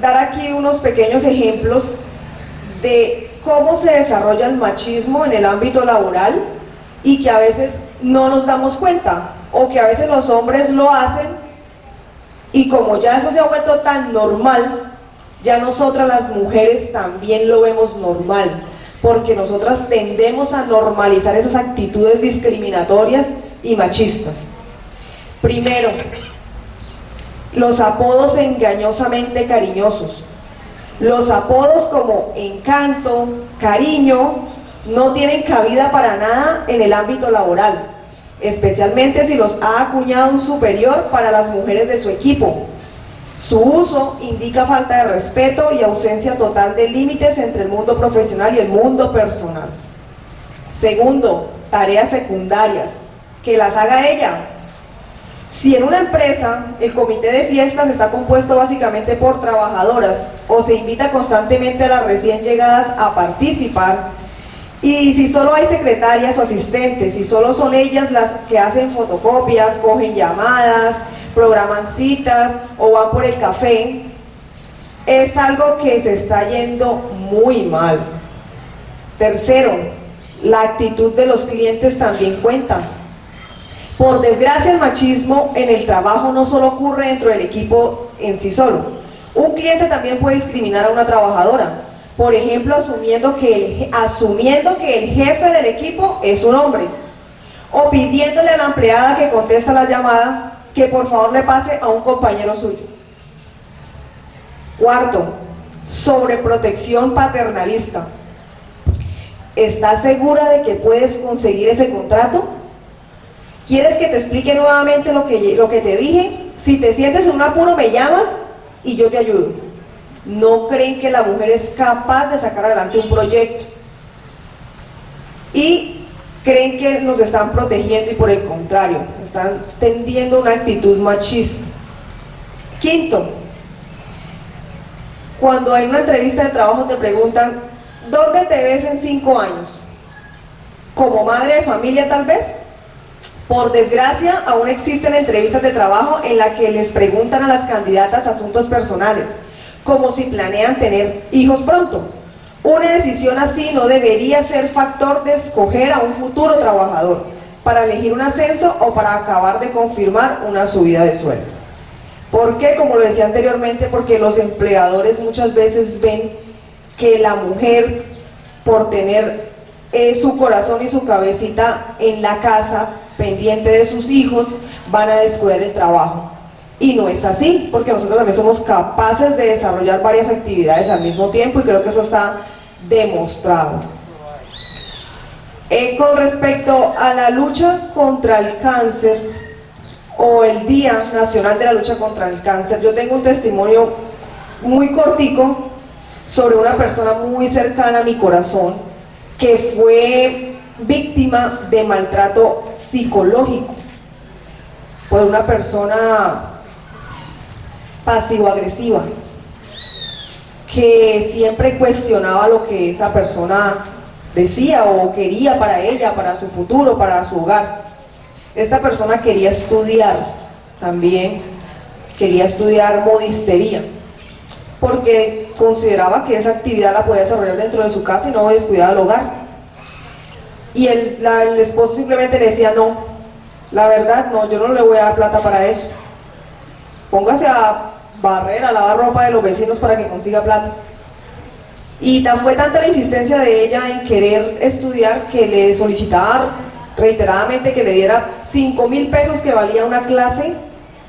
Speaker 8: dar aquí unos pequeños ejemplos de cómo se desarrolla el machismo en el ámbito laboral y que a veces no nos damos cuenta, o que a veces los hombres lo hacen y como ya eso se ha vuelto tan normal, ya nosotras las mujeres también lo vemos normal, porque nosotras tendemos a normalizar esas actitudes discriminatorias y machistas. Primero, los apodos engañosamente cariñosos. Los apodos como encanto, cariño, no tienen cabida para nada en el ámbito laboral, especialmente si los ha acuñado un superior para las mujeres de su equipo. Su uso indica falta de respeto y ausencia total de límites entre el mundo profesional y el mundo personal. Segundo, tareas secundarias, que las haga ella. Si en una empresa el comité de fiestas está compuesto básicamente por trabajadoras o se invita constantemente a las recién llegadas a participar, Y si solo hay secretarias o asistentes, si solo son ellas las que hacen fotocopias, cogen llamadas, programan citas o van por el café, es algo que se está yendo muy mal. Tercero, la actitud de los clientes también cuenta. Por desgracia, el machismo en el trabajo no solo ocurre dentro del equipo en sí solo. Un cliente también puede discriminar a una trabajadora, por ejemplo, asumiendo que el jefe del equipo es un hombre, o pidiéndole a la empleada que contesta la llamada que por favor le pase a un compañero suyo. Cuarto, sobreprotección paternalista. ¿Estás segura de que puedes conseguir ese contrato? ¿Quieres que te explique nuevamente lo que te dije? Si te sientes en un apuro me llamas y yo te ayudo. No creen que la mujer es capaz de sacar adelante un proyecto y creen que nos están protegiendo y por el contrario, están tendiendo una actitud machista. Quinto, cuando en una entrevista de trabajo te preguntan ¿dónde te ves en 5 años? ¿Como madre de familia tal vez? Por desgracia, aún existen entrevistas de trabajo en las que les preguntan a las candidatas asuntos personales, como si planean tener hijos pronto. Una decisión así no debería ser factor de escoger a un futuro trabajador para elegir un ascenso o para acabar de confirmar una subida de sueldo. ¿Por qué? Como lo decía anteriormente, porque los empleadores muchas veces ven que la mujer, por tener su corazón y su cabecita en la casa, pendiente de sus hijos, van a descuidar el trabajo. Y no es así, porque nosotros también somos capaces de desarrollar varias actividades al mismo tiempo y creo que eso está demostrado. Con respecto a la lucha contra el cáncer o el Día Nacional de la Lucha contra el Cáncer, yo tengo un testimonio muy cortico sobre una persona muy cercana a mi corazón que fue víctima de maltrato psicológico por una persona pasivo-agresiva que siempre cuestionaba lo que esa persona decía o quería para ella, para su futuro, para su hogar. Esta persona quería estudiar también, quería estudiar modistería, porque consideraba que esa actividad la podía desarrollar dentro de su casa y no descuidar el hogar. Y el esposo simplemente le decía, no, la verdad no, yo no le voy a dar plata para eso. Póngase a barrer, a lavar ropa de los vecinos para que consiga plata. Y fue tanta la insistencia de ella en querer estudiar que le solicitaba reiteradamente que le diera 5.000 pesos que valía una clase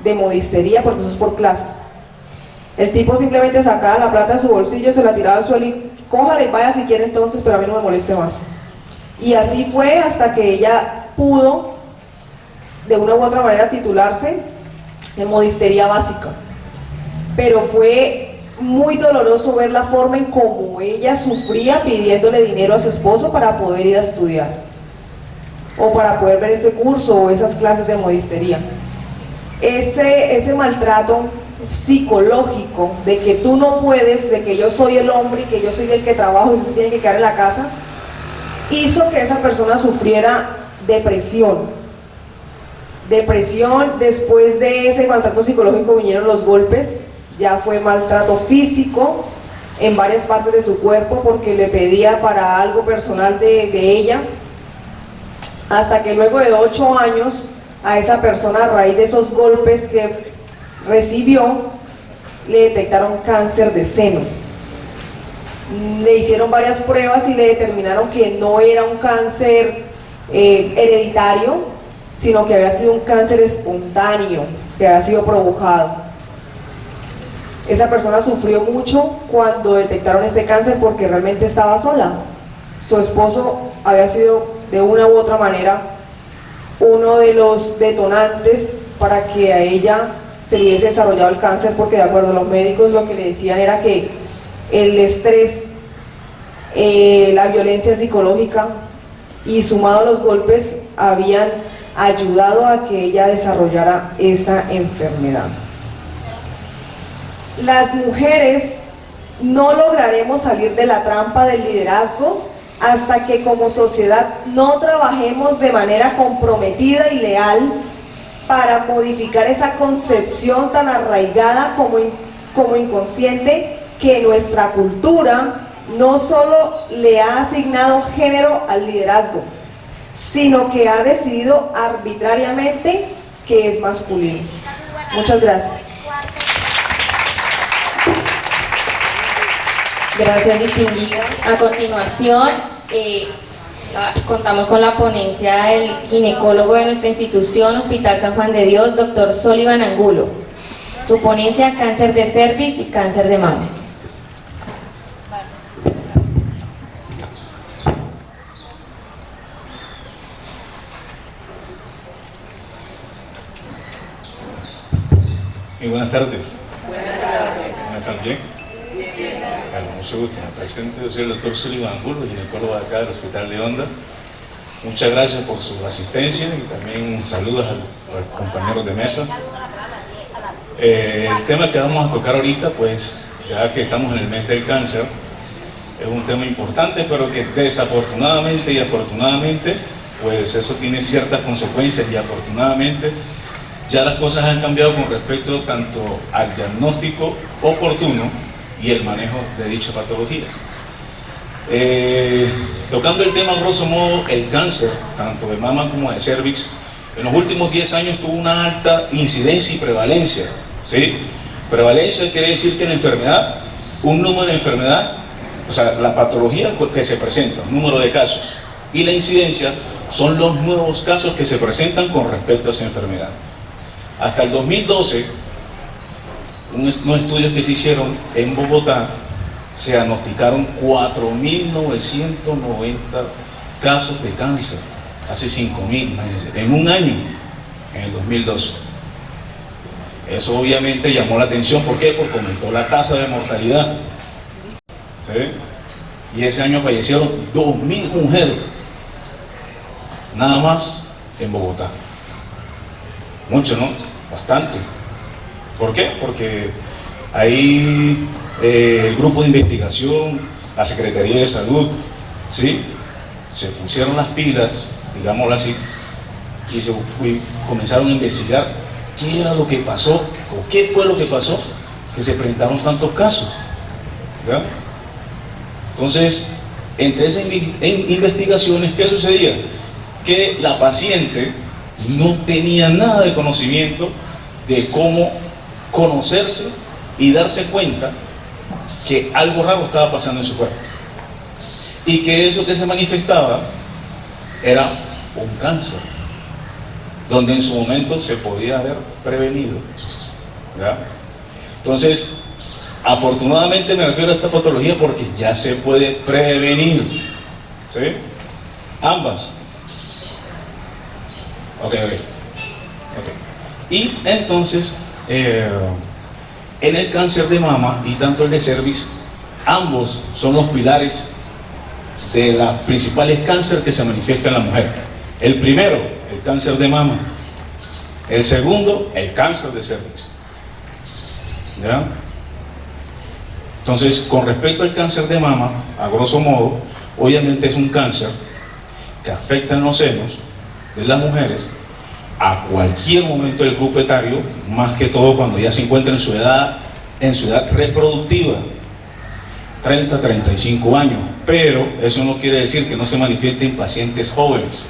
Speaker 8: de modistería, porque eso es por clases. El tipo simplemente sacaba la plata de su bolsillo, se la tiraba al suelo y cójala y vaya si quiere entonces, pero a mí no me moleste más. Y así fue hasta que ella pudo de una u otra manera titularse en modistería básica. Pero fue muy doloroso ver la forma en cómo ella sufría pidiéndole dinero a su esposo para poder ir a estudiar o para poder ver ese curso o esas clases de modistería. Ese maltrato psicológico de que tú no puedes, de que yo soy el hombre y que yo soy el que trabajo y usted tiene que quedar en la casa, hizo que esa persona sufriera depresión. Después de ese maltrato psicológico vinieron los golpes, ya fue maltrato físico en varias partes de su cuerpo porque le pedía para algo personal de ella, hasta que luego de 8 años a esa persona, a raíz de esos golpes que recibió, le detectaron cáncer de seno. Le hicieron varias pruebas y le determinaron que no era un cáncer hereditario, sino que había sido un cáncer espontáneo, que había sido provocado. Esa persona sufrió mucho cuando detectaron ese cáncer porque realmente estaba sola. Su esposo había sido de una u otra manera uno de los detonantes para que a ella se le hubiese desarrollado el cáncer, porque de acuerdo a los médicos lo que le decían era que el estrés, la violencia psicológica y sumado a los golpes habían ayudado a que ella desarrollara esa enfermedad. Las mujeres no lograremos salir de la trampa del liderazgo hasta que como sociedad no trabajemos de manera comprometida y leal para modificar esa concepción tan arraigada como inconsciente que nuestra cultura no solo le ha asignado género al liderazgo, sino que ha decidido arbitrariamente que es masculino. Muchas gracias.
Speaker 3: Gracias, distinguida. A continuación, contamos con la ponencia del ginecólogo de nuestra institución, Hospital San Juan de Dios, doctor Sullivan Angulo. Su ponencia, cáncer de cervix y cáncer de mama.
Speaker 9: Muy buenas tardes. ¿Cómo están? ¿Bien? Bueno, mucho gusto. Me presento, yo soy el doctor Sullivan Angulo, ginecólogo de acá del Hospital de Honda. Muchas gracias por su asistencia y también saludos a los compañeros de mesa. El tema que vamos a tocar ahorita, pues, ya que estamos en el mes del cáncer, es un tema importante, pero que desafortunadamente y afortunadamente, pues eso tiene ciertas consecuencias y afortunadamente ya las cosas han cambiado con respecto tanto al diagnóstico oportuno y el manejo de dicha patología. Tocando el tema grosso modo, el cáncer, tanto de mama como de cervix, en los últimos 10 años tuvo una alta incidencia y prevalencia, ¿sí? Prevalencia quiere decir que la enfermedad, un número de enfermedad, o sea, la patología que se presenta, un número de casos, y la incidencia son los nuevos casos que se presentan con respecto a esa enfermedad. Hasta el 2012, unos estudios que se hicieron en Bogotá, se diagnosticaron 4.990 casos de cáncer, casi 5.000, imagínense, en un año, en el 2012. Eso obviamente llamó la atención, ¿por qué? Porque aumentó la tasa de mortalidad. ¿Sí? Y ese año fallecieron 2.000 mujeres, nada más en Bogotá. Mucho, ¿no? Bastante. ¿Por qué? Porque ahí el grupo de investigación, la Secretaría de Salud, ¿sí? Se pusieron las pilas, digámoslo así, y comenzaron a investigar qué era lo que pasó, o qué fue lo que pasó, que se presentaron tantos casos, ¿verdad? Entonces, entre esas investigaciones, ¿qué sucedía? Que la paciente no tenía nada de conocimiento de cómo conocerse y darse cuenta que algo raro estaba pasando en su cuerpo y que eso que se manifestaba era un cáncer, donde en su momento se podía haber prevenido, ¿verdad? Entonces, afortunadamente me refiero a esta patología porque ya se puede prevenir, ¿sí? Ambas. Ok. Y entonces, en el cáncer de mama y tanto el de cervix, ambos son los pilares de los principales cánceres que se manifiestan en la mujer. El primero, el cáncer de mama. El segundo, el cáncer de cervix. ¿Ya? Entonces, con respecto al cáncer de mama, a grosso modo, obviamente es un cáncer que afecta en los senos de las mujeres a cualquier momento del grupo etario, más que todo cuando ya se encuentran en su edad reproductiva, 30 a 35 años, pero eso no quiere decir que no se manifieste en pacientes jóvenes,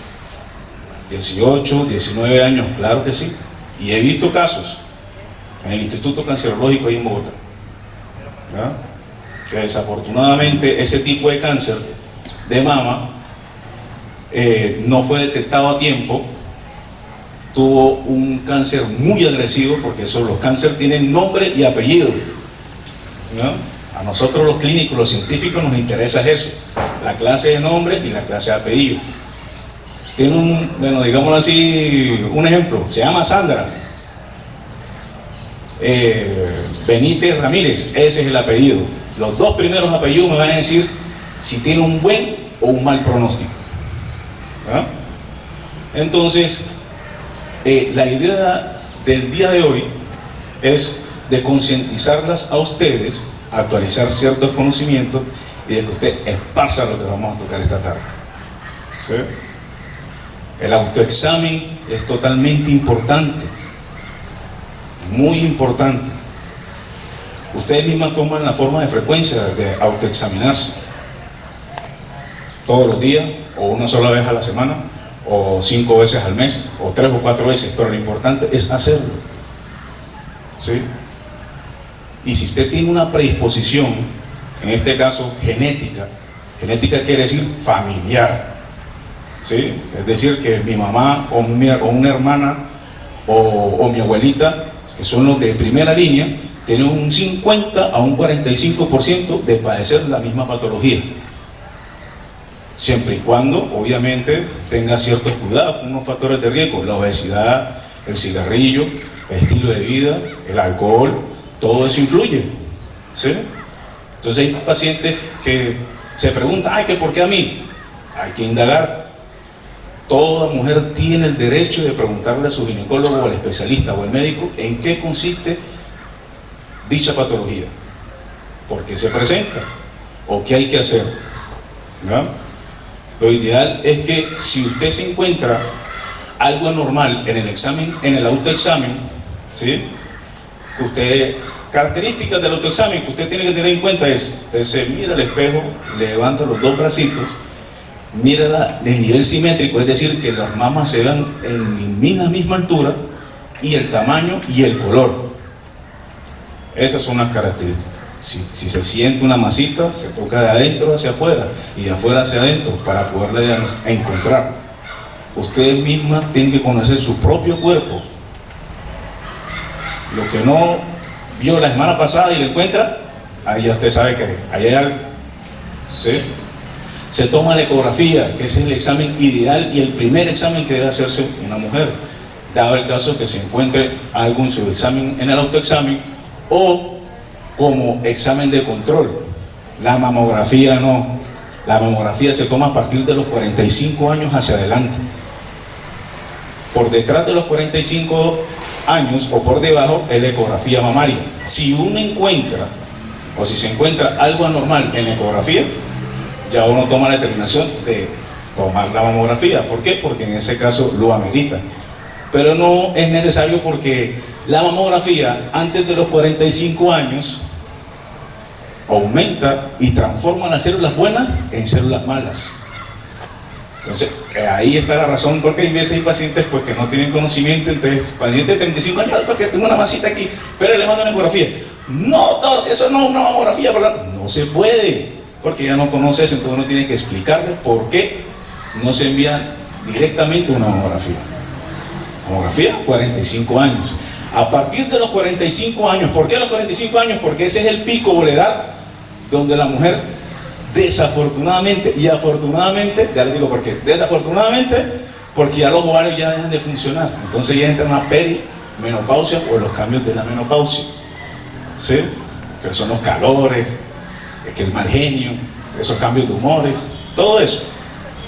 Speaker 9: 18, 19 años, claro que sí, y he visto casos en el Instituto Cancerológico ahí en Bogotá, ¿verdad? Que desafortunadamente ese tipo de cáncer de mama no fue detectado a tiempo, tuvo un cáncer muy agresivo, porque los cánceres tienen nombre y apellido, ¿no? A nosotros los clínicos, los científicos nos interesa eso, la clase de nombre y la clase de apellido. Tiene bueno, digámoslo así, un ejemplo, se llama Sandra Benítez Ramírez, ese es el apellido. Los dos primeros apellidos me van a decir si tiene un buen o un mal pronóstico, ¿verdad? Entonces, la idea del día de hoy es de concientizarlas a ustedes, actualizar ciertos conocimientos y de que usted esparza lo que vamos a tocar esta tarde. ¿Sí? El autoexamen es totalmente importante, muy importante. Ustedes mismas toman la forma de frecuencia de autoexaminarse todos los días, o una sola vez a la semana, o 5 veces al mes, o 3 o 4 veces, pero lo importante es hacerlo. ¿Sí? Y si usted tiene una predisposición, en este caso genética, genética quiere decir familiar, ¿sí? Es decir, que mi mamá o una hermana o mi abuelita, que son los de primera línea, tienen un 50 a un 45% de padecer la misma patología, siempre y cuando obviamente tenga ciertos cuidados con unos factores de riesgo: la obesidad, el cigarrillo, el estilo de vida, el alcohol, todo eso influye, ¿sí? Entonces hay pacientes que se preguntan, ay, ¿que por qué a mí? Hay que indagar. Toda mujer tiene el derecho de preguntarle a su ginecólogo o al especialista o al médico en qué consiste dicha patología, por qué se presenta o qué hay que hacer, ¿no? Lo ideal es que si usted se encuentra algo anormal en el examen, en el autoexamen, ¿sí? Que usted, características del autoexamen que usted tiene que tener en cuenta es: usted se mira al espejo, levanta los 2 bracitos, mira el nivel simétrico, es decir, que las mamas se vean en la misma altura, y el tamaño y el color. Esas son las características. Si se siente una masita, se toca de adentro hacia afuera y de afuera hacia adentro para poderle encontrar. Ustedes mismas tienen que conocer su propio cuerpo. Lo que no vio la semana pasada y lo encuentra, ahí ya usted sabe que ahí hay algo, ¿sí? Se toma la ecografía, que ese es el examen ideal y el primer examen que debe hacerse una mujer, dado el caso que se encuentre algo en su examen, en el autoexamen, o como examen de control. La mamografía no. La mamografía se toma a partir de los 45 años hacia adelante. Por detrás de los 45 años o por debajo es la ecografía mamaria. Si uno encuentra, o si se encuentra algo anormal en la ecografía, ya uno toma la determinación de tomar la mamografía. ¿Por qué? Porque en ese caso lo amerita. Pero no es necesario, porque la mamografía antes de los 45 años aumenta y transforma las células buenas en células malas. Entonces, ahí está la razón, porque hay veces hay pacientes pues, que no tienen conocimiento. Entonces, paciente de 35 años, porque tengo una masita aquí, pero le mando una ecografía. No, doctor, eso no es una mamografía, ¿verdad? No se puede, porque ya no conoce eso. Entonces uno tiene que explicarle por qué no se envía directamente una mamografía. Mamografía, 45 años. A partir de los 45 años, ¿por qué los 45 años? Porque ese es el pico o la edad donde la mujer, desafortunadamente y afortunadamente, ya les digo por qué, desafortunadamente, porque ya los ovarios ya dejan de funcionar, entonces ya entra una perimenopausia o los cambios de la menopausia, ¿sí? Que son los calores, que el mal genio, esos cambios de humores, todo eso,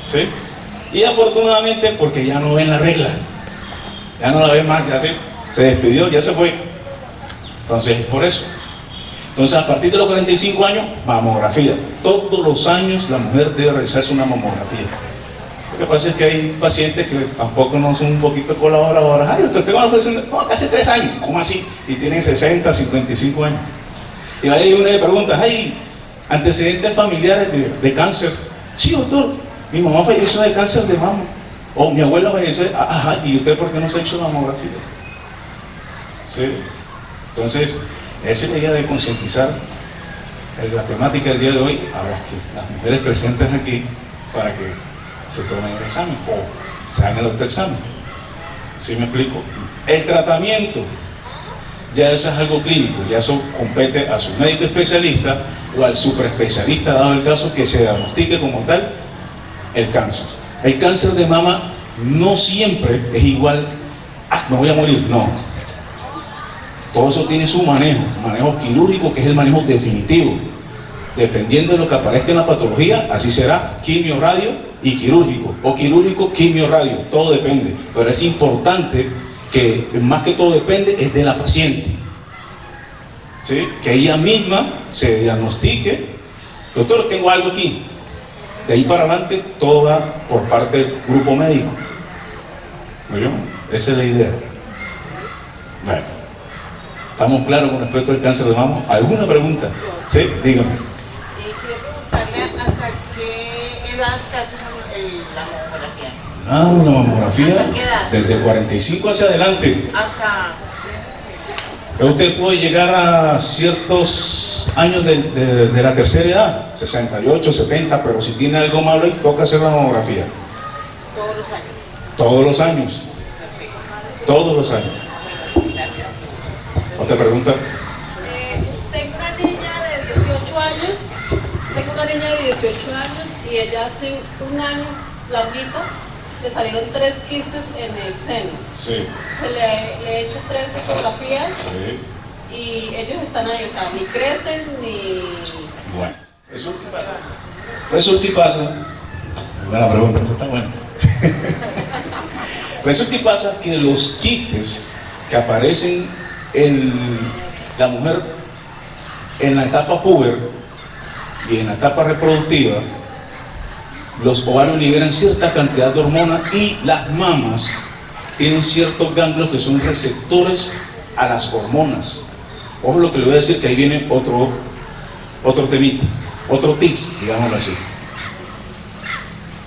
Speaker 9: ¿sí? Y afortunadamente porque ya no ven la regla, ya no la ven más, ya se despidió, ya se fue. Entonces, por eso. Entonces, a partir de los 45 años, mamografía. Todos los años la mujer debe realizarse una mamografía. Lo que pasa es que hay pacientes que tampoco no son un poquito colaboradores. Ay, doctor, tengo una función, no, hace 3 años. ¿Cómo así? Y tienen 60, 55 años. Y ahí uno le pregunta, ay, antecedentes familiares de cáncer. Sí, doctor, mi mamá falleció de cáncer de mama. O mi abuela falleció de... Ajá, ¿y usted por qué no se ha hecho mamografía? ¿Sí? Entonces, esa es la idea de concientizar la temática del día de hoy a las mujeres presentes aquí, para que se tomen el examen o se hagan el autoexamen. ¿Sí me explico? El tratamiento, ya eso es algo clínico, ya eso compete a su médico especialista o al superespecialista, dado el caso que se diagnostique como tal el cáncer. El cáncer de mama no siempre es igual, me voy a morir, no. Todo eso tiene su manejo quirúrgico, que es el manejo definitivo. Dependiendo de lo que aparezca en la patología, así será: quimio, radio y quirúrgico, o quirúrgico, quimio, radio, todo depende. Pero es importante que, más que todo depende, es de la paciente, ¿sí? Que ella misma se diagnostique doctor, tengo algo aquí. De ahí para adelante, todo va por parte del grupo médico. ¿Oyó? Esa es la idea. Bueno, ¿estamos claros con respecto al cáncer de mama? ¿Alguna pregunta? Sí, dígame.
Speaker 10: Quería preguntarle hasta qué edad se hace la mamografía.
Speaker 9: Ah, una mamografía
Speaker 10: ¿Hasta qué edad?
Speaker 9: desde 45 hacia adelante.
Speaker 10: Hasta...
Speaker 9: Usted puede llegar a ciertos años de la tercera edad, 68, 70, pero si tiene algo malo ahí, toca hacer la mamografía.
Speaker 10: Todos los años.
Speaker 9: Todos los años. Todos los años. ¿Otra pregunta?
Speaker 11: Tengo una niña de 18 años. Tengo una niña de 18 años y ella hace un año, larguito, le salieron 3 quistes en el seno.
Speaker 9: Sí.
Speaker 11: Le he hecho 3 ecografías
Speaker 9: Sí.
Speaker 11: y ellos están ahí, o sea, ni crecen ni...
Speaker 9: Bueno, resulta y pasa. Resulta y pasa. Buena pregunta, esa está buena. Resulta y pasa que los quistes que aparecen en la mujer en la etapa puber y en la etapa reproductiva, los ovarios liberan cierta cantidad de hormonas y las mamas tienen ciertos ganglios que son receptores a las hormonas. Ojo lo que le voy a decir, que ahí viene otro temita, otro tips, digámoslo así.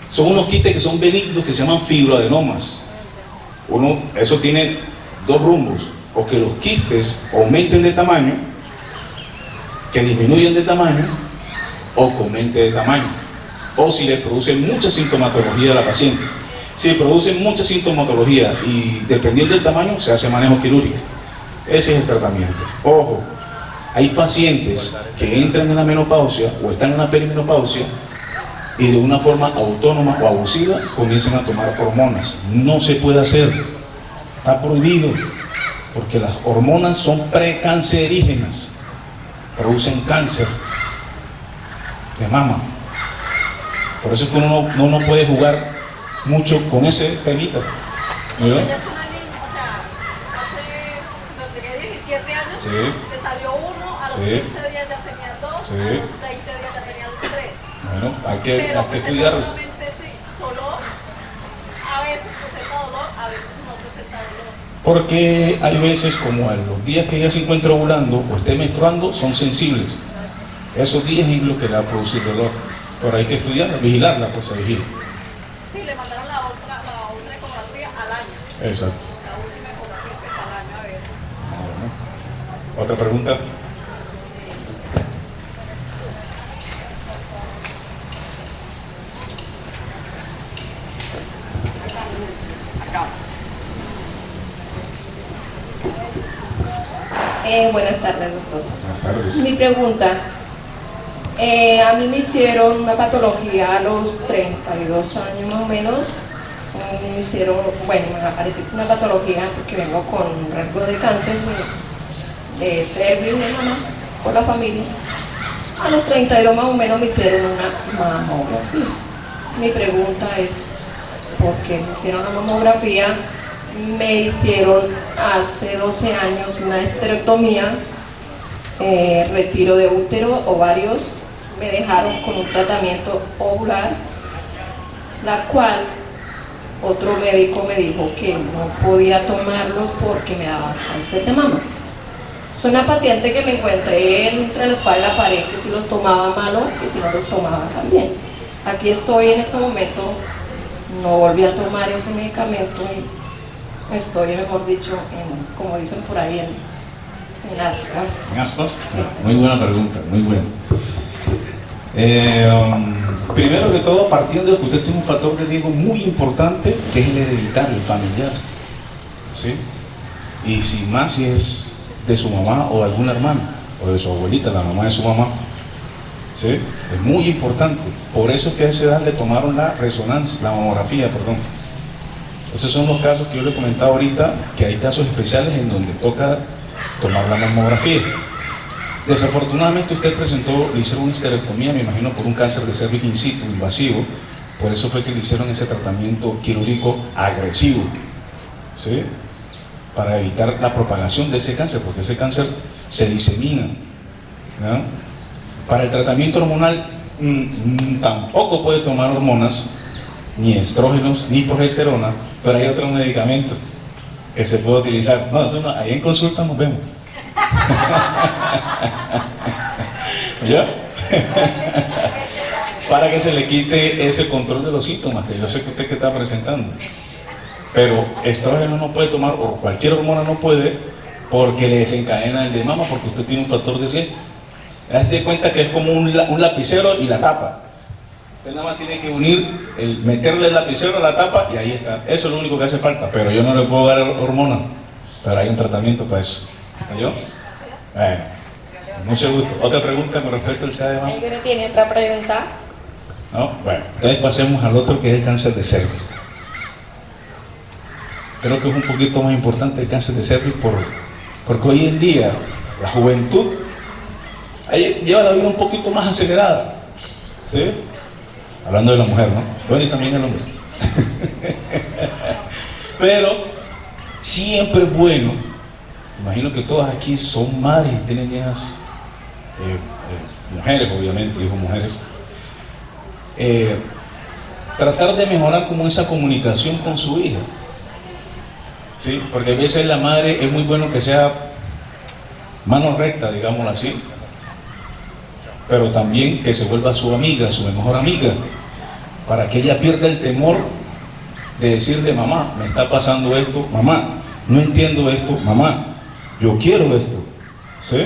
Speaker 9: Son unos quistes que son benignos que se llaman fibroadenomas. Eso tiene dos rumbos: o que los quistes aumenten de tamaño, que disminuyen de tamaño, o que aumente de tamaño, o si le producen mucha sintomatología a la paciente. Si producen mucha sintomatología y dependiendo del tamaño, se hace manejo quirúrgico. Ese es el tratamiento. Ojo, hay pacientes que entran en la menopausia o están en la perimenopausia y de una forma autónoma o abusiva comienzan a tomar hormonas. No se puede hacer, está prohibido, porque las hormonas son precancerígenas, producen cáncer de mama. Por eso es que uno no puede jugar mucho con ese temita.
Speaker 11: Ella es una niña, o sea, desde que 17 años,
Speaker 9: Sí.
Speaker 11: le salió uno, a los
Speaker 9: Sí.
Speaker 11: 15 días ya tenía 2,
Speaker 9: Sí.
Speaker 11: a los 20 días ya tenía los 3.
Speaker 9: Bueno, hay que
Speaker 11: Pero presenta
Speaker 9: estudiarlo.
Speaker 11: solamente ese dolor, a veces presenta dolor, a veces no presenta dolor.
Speaker 9: Porque hay veces, como a los días que ella se encuentra ovulando o esté menstruando, son sensibles. Esos días es lo que le va a producir dolor. Pero hay que estudiarla, vigilarla, pues se vigila.
Speaker 11: Sí, le mandaron la otra ecografía al año.
Speaker 9: Exacto.
Speaker 11: La última ecografía que es al año, a ver.
Speaker 9: Bueno. ¿Otra pregunta?
Speaker 12: Buenas tardes, doctor.
Speaker 9: Buenas tardes.
Speaker 12: Mi pregunta, a mí me hicieron una patología a los 32 años más o menos. Me hicieron, bueno, me apareció una patología porque vengo con riesgo de cáncer de cervix, de mama, por la familia. A los 32 más o menos me hicieron una mamografía. Mi pregunta es, ¿por qué me hicieron la mamografía? Me hicieron hace 12 años una esterectomía, retiro de útero, ovarios, me dejaron con un tratamiento ovular, la cual otro médico me dijo que no podía tomarlos porque me daba cáncer de mama. Soy una paciente que me encontré entre la espada y la pared, que si los tomaba malo, que si no los tomaba también. Aquí estoy en este momento, no volví a tomar ese medicamento y estoy, mejor dicho, como dicen por ahí, en ascuas.
Speaker 9: ¿En ascuas?
Speaker 12: Sí.
Speaker 9: Muy buena pregunta, muy buena. Primero que todo, partiendo de que usted tiene un factor de riesgo muy importante, que es el hereditario, el familiar. ¿Sí? Y si más si es de su mamá o de alguna hermana, o de su abuelita, la mamá de su mamá. ¿Sí? Es muy importante. Por eso es que a esa edad le tomaron la resonancia, la mamografía, perdón. Esos son los casos que yo le comentaba ahorita, que hay casos especiales en donde toca tomar la mamografía. Desafortunadamente usted le hicieron una esterectomía, me imagino por un cáncer de cervix in situ, invasivo, por eso fue que le hicieron ese tratamiento quirúrgico agresivo, ¿sí? Para evitar la propagación de ese cáncer, porque ese cáncer se disemina, ¿no? Para el tratamiento hormonal tampoco puede tomar hormonas, ni estrógenos, ni progesterona, pero hay otro medicamento que se puede utilizar. No, eso no, ahí en consulta nos vemos. ¿Ya? Para que se le quite ese control de los síntomas que yo sé que usted que está presentando. Pero estrógeno no puede tomar, o cualquier hormona no puede, porque le desencadena el de mama, porque usted tiene un factor de riesgo. Haz de cuenta que es como un lapicero y la tapa. Usted nada más tiene que meterle el lapicero a la tapa y ahí está. Eso es lo único que hace falta, pero yo no le puedo dar hormona, pero hay un tratamiento para eso. ¿Yo? Bueno, mucho gusto. ¿Otra pregunta con respecto al SIDA de mama?
Speaker 3: ¿Alguien tiene otra pregunta?
Speaker 9: No, bueno, entonces pasemos al otro, que es el cáncer de cervix. Creo que es un poquito más importante el cáncer de cervix porque hoy en día la juventud lleva la vida un poquito más acelerada, ¿sí? Hablando de la mujer, ¿no? Bueno, y también el hombre. Pero siempre es bueno, imagino que todas aquí son madres y tienen hijas, mujeres obviamente, hijos mujeres, tratar de mejorar como esa comunicación con su hija, ¿sí? Porque a veces la madre es muy bueno que sea mano recta, digámoslo así, pero también que se vuelva su amiga, su mejor amiga, para que ella pierda el temor de decirle: mamá, me está pasando esto, mamá, no entiendo esto, mamá, yo quiero esto, ¿sí?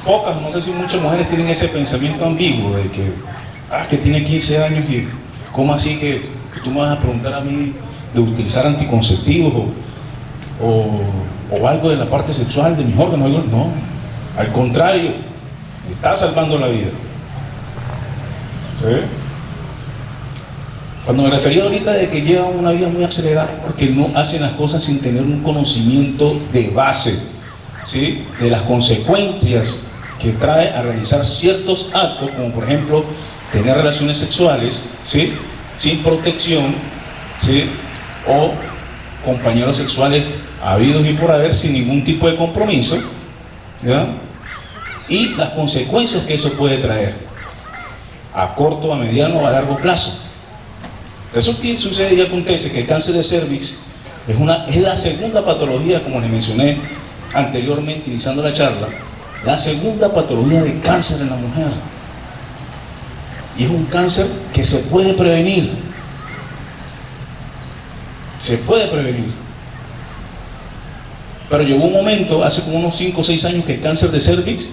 Speaker 9: Pocas, no sé si muchas mujeres tienen ese pensamiento ambiguo de que tiene 15 años y ¿cómo así que tú me vas a preguntar a mí de utilizar anticonceptivos o algo de la parte sexual de mis órganos? No, al contrario, está salvando la vida, ¿sí? Cuando me refería ahorita de que llevan una vida muy acelerada, porque no hacen las cosas sin tener un conocimiento de base, ¿sí? De las consecuencias que trae a realizar ciertos actos, como por ejemplo tener relaciones sexuales, ¿sí? Sin protección, ¿sí? O compañeros sexuales habidos y por haber sin ningún tipo de compromiso, ¿ya? Y las consecuencias que eso puede traer a corto, a mediano o a largo plazo. Resulta que sucede y acontece que el cáncer de cervix es la segunda patología, como les mencioné anteriormente iniciando la charla, la segunda patología de cáncer en la mujer, y es un cáncer que se puede prevenir, pero llegó un momento hace como unos 5 o 6 años que el cáncer de cervix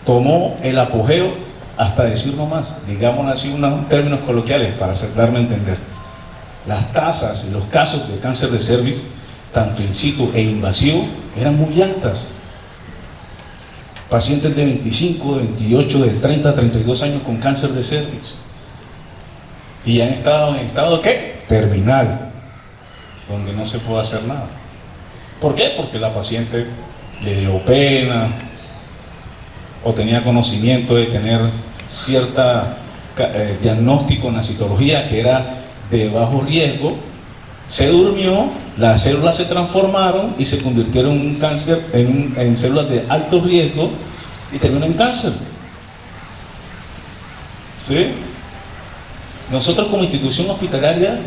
Speaker 9: tomó el apogeo, hasta decir no más, digámoslo así, unos términos coloquiales para darme a entender. Las tasas y los casos de cáncer de cervix, tanto in situ e invasivo, eran muy altas. Pacientes de 25, de 28, de 30 a 32 años con cáncer de cervix, y han estado en estado ¿qué? Terminal, donde no se puede hacer nada. ¿Por qué? Porque la paciente le dio pena o tenía conocimiento de tener cierta diagnóstico en la citología que era de bajo riesgo, se durmió, las células se transformaron y se convirtieron en un cáncer, en células de alto riesgo, y terminó en cáncer, ¿sí? Nosotros como institución hospitalaria,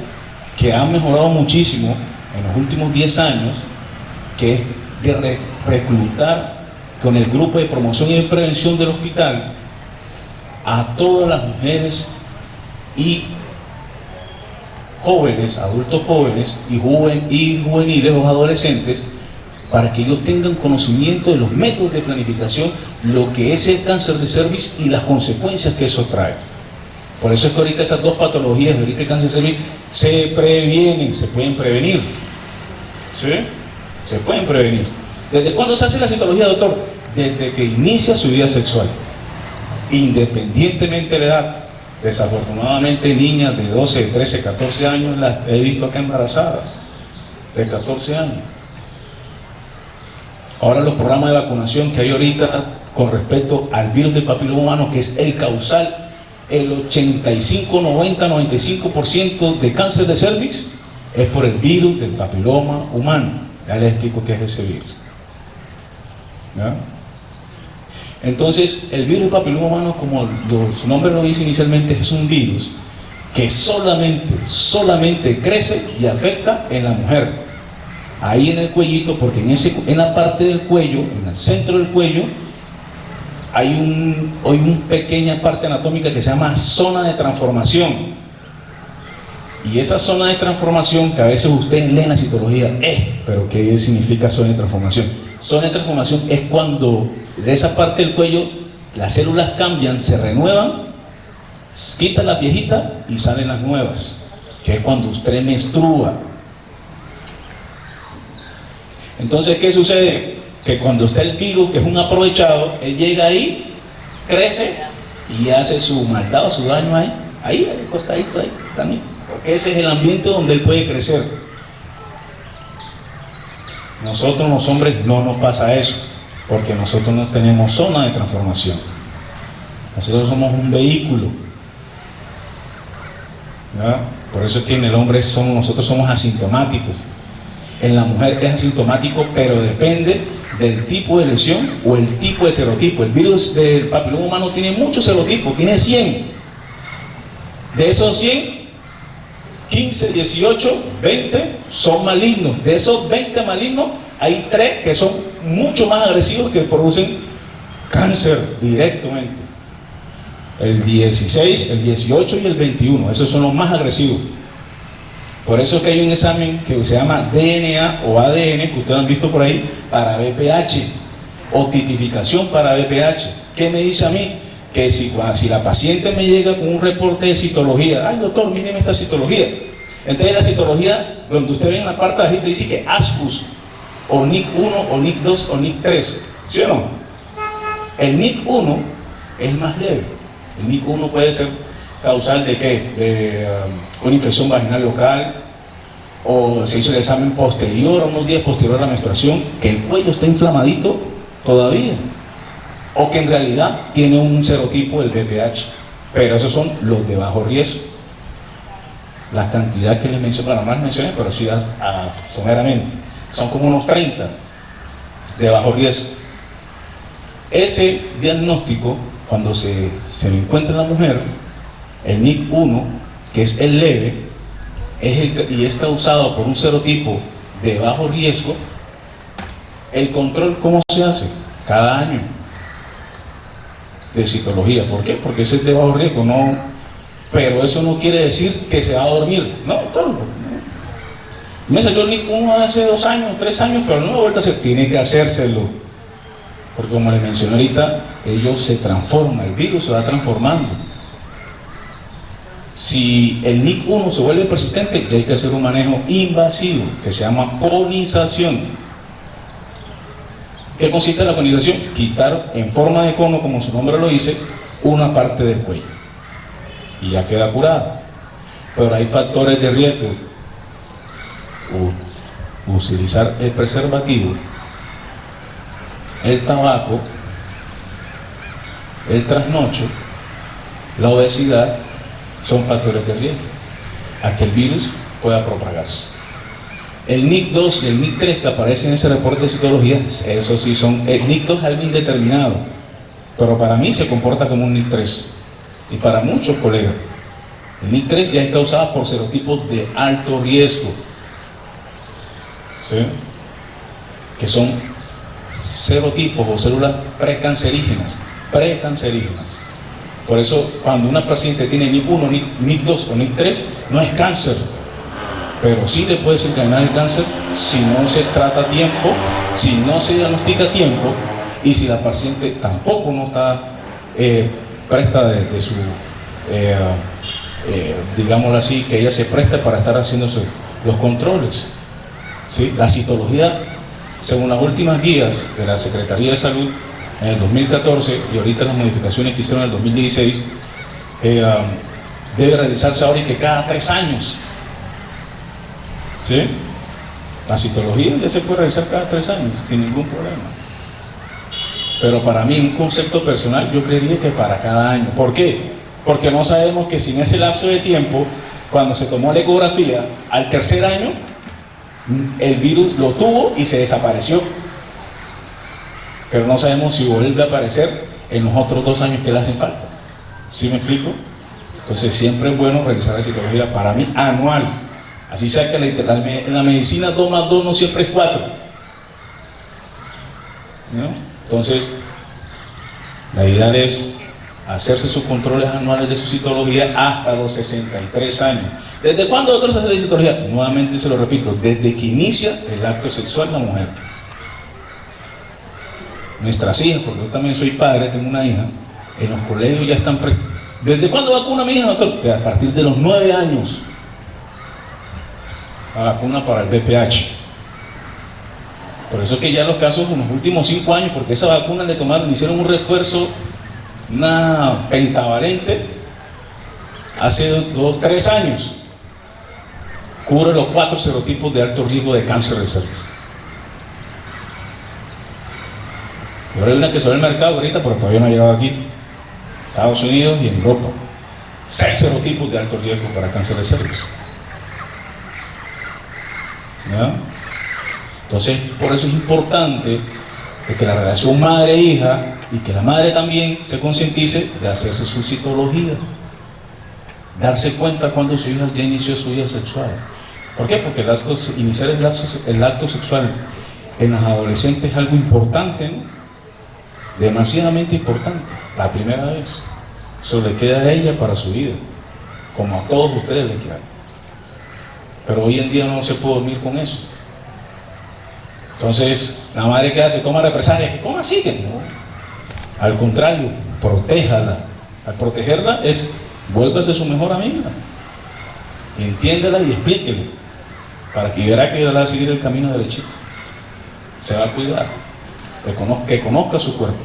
Speaker 9: que ha mejorado muchísimo en los últimos 10 años, que es de reclutar con el grupo de promoción y de prevención del hospital a todas las mujeres y jóvenes, adultos jóvenes y juveniles o adolescentes, para que ellos tengan conocimiento de los métodos de planificación, lo que es el cáncer de cervix y las consecuencias que eso trae. Por eso es que ahorita esas dos patologías, ahorita el cáncer de cervix, se previenen, se pueden prevenir, ¿sí? Se pueden prevenir. ¿Desde cuándo se hace la citología, doctor? Desde que inicia su vida sexual, independientemente de la edad. Desafortunadamente niñas de 12, 13, 14 años las he visto acá embarazadas, de 14 años. Ahora los programas de vacunación que hay ahorita con respecto al virus del papiloma humano, que es el causal, el 85, 90, 95% de cáncer de cervix es por el virus del papiloma humano. Ya les explico qué es ese virus. ¿ya? Entonces, el virus del papiloma humano, como su nombre lo dice inicialmente, es un virus que solamente crece y afecta en la mujer. Ahí en el cuellito, porque en la parte del cuello, en el centro del cuello, hay una pequeña parte anatómica que se llama zona de transformación. Y esa zona de transformación, que a veces usted lee en la citología, pero ¿qué significa zona de transformación? Zona de transformación es cuando de esa parte del cuello las células cambian, se renuevan, quitan las viejitas y salen las nuevas, que es cuando usted menstrua. Entonces, ¿qué sucede? Que cuando está el virus, que es un aprovechado, él llega ahí, crece y hace su maldad o su daño ahí, acostadito ahí, también. Porque ese es el ambiente donde él puede crecer. Nosotros los hombres no nos pasa eso, porque nosotros no tenemos zona de transformación. Nosotros somos un vehículo, ¿verdad? Por eso es que en el hombre nosotros somos asintomáticos. En la mujer es asintomático, pero depende del tipo de lesión o el tipo de serotipo. El virus del papiloma humano tiene muchos serotipos, tiene 100. De esos 100, 15, 18, 20 son malignos. De esos 20 malignos, hay 3 que son mucho más agresivos, que producen cáncer directamente. El 16, el 18 y el 21, esos son los más agresivos. Por eso es que hay un examen que se llama DNA o ADN, que ustedes han visto por ahí, para VPH, o tipificación para VPH. ¿Qué me dice a mí? Que si la paciente me llega con un reporte de citología, ay doctor, míreme esta citología. Entonces la citología, donde usted ve en la parte de arriba, dice que ASCUS, o NIC1, o NIC2, o NIC3, ¿sí o no? El NIC1 es más leve. El NIC1 puede ser causal de ¿qué? De una infección vaginal local, o se hizo el examen posterior, unos días posterior a la menstruación, que el cuello está inflamadito todavía, o que en realidad tiene un serotipo del VPH, pero esos son los de bajo riesgo. La cantidad que les mencioné, bueno, no las mencioné, pero sí someramente, son como unos 30 de bajo riesgo. Ese diagnóstico, cuando se encuentra en la mujer, el NIC1, que es el leve, y es causado por un serotipo de bajo riesgo, el control, ¿cómo se hace? Cada año de citología. ¿Por qué? Porque ese es de bajo riesgo, no, pero eso no quiere decir que se va a dormir. No, todo. Me salió el NIC1 hace 2 años, 3 años, pero no lo he vuelto a hacer. Tiene que hacérselo, porque como les mencioné ahorita, ellos se transforman, el virus se va transformando. Si el NIC1 se vuelve persistente, ya hay que hacer un manejo invasivo que se llama conización. ¿Qué consiste en la conización? Quitar en forma de cono, como su nombre lo dice, una parte del cuello y ya queda curada. Pero hay factores de riesgo: utilizar el preservativo, el tabaco, el trasnocho, la obesidad. Son factores de riesgo a que el virus pueda propagarse. El NIC2 y el NIC3 que aparecen en ese reporte de citología, eso sí son, el NIC2 es algo indeterminado, pero para mí se comporta como un NIC3, y para muchos colegas. El NIC3 ya es causado por serotipos de alto riesgo, ¿sí? Que son serotipos o células precancerígenas. Por eso, cuando una paciente tiene NIC1, NIC2 o NIC3, no es cáncer, pero sí le puede desencadenar el cáncer si no se trata a tiempo, si no se diagnostica a tiempo, y si la paciente tampoco no está presta de su, digámoslo así, que ella se presta para estar haciéndose los controles, ¿sí? La citología, según las últimas guías de la Secretaría de Salud, en el 2014, y ahorita las modificaciones que hicieron en el 2016, debe realizarse ahora y que cada 3 años. ¿Sí? La citología ya se puede realizar cada 3 años, sin ningún problema. Pero para mí, un concepto personal, yo creería que para cada año. ¿Por qué? Porque no sabemos que si en ese lapso de tiempo, cuando se tomó la ecografía, al 3er año, el virus lo tuvo y se desapareció. pero no sabemos si vuelve a aparecer en los otros 2 años que le hacen falta. ¿Sí me explico? Entonces siempre es bueno realizar la citología, para mí, anual. Así sea que en la medicina 2 más 2 no siempre es 4, ¿no? Entonces, la idea es hacerse sus controles anuales de su citología hasta los 63 años. ¿Desde cuándo, doctor, se hace la citología? Nuevamente se lo repito, desde que inicia el acto sexual la mujer. Nuestras hijas, porque yo también soy padre, tengo una hija, en los colegios ya están presentes. ¿Desde cuándo vacuna mi hija, doctor? A partir de los 9 años. La vacuna para el VPH. Por eso es que ya los casos en los últimos 5 años, porque esa vacuna le hicieron un refuerzo, una pentavalente, hace 2, 3 años. Cubre los 4 serotipos de alto riesgo de cáncer de cervix. Y ahora hay una que sale al mercado ahorita, pero todavía no ha llegado aquí. Estados Unidos y en Europa. 6 serotipos de alto riesgo para cáncer de cervix. ¿No? Entonces, por eso es importante de que la relación madre-hija y que la madre también se concientice de hacerse su citología. Darse cuenta cuando su hija ya inició su vida sexual. ¿Por qué? Porque iniciar el acto sexual en los adolescentes es algo importante, ¿no? Demasiadamente importante, la primera vez. Eso le queda a ella para su vida, como a todos ustedes le quedan. Pero hoy en día no se puede dormir con eso. Entonces, la madre que hace, toma represalias, ¿cómo así? Que no. Al contrario, protéjala. Al protegerla es, vuélvase su mejor amiga. Entiéndela y explíquele, para que verá que ella va a seguir el camino derechito. Se va a cuidar. Que conozca su cuerpo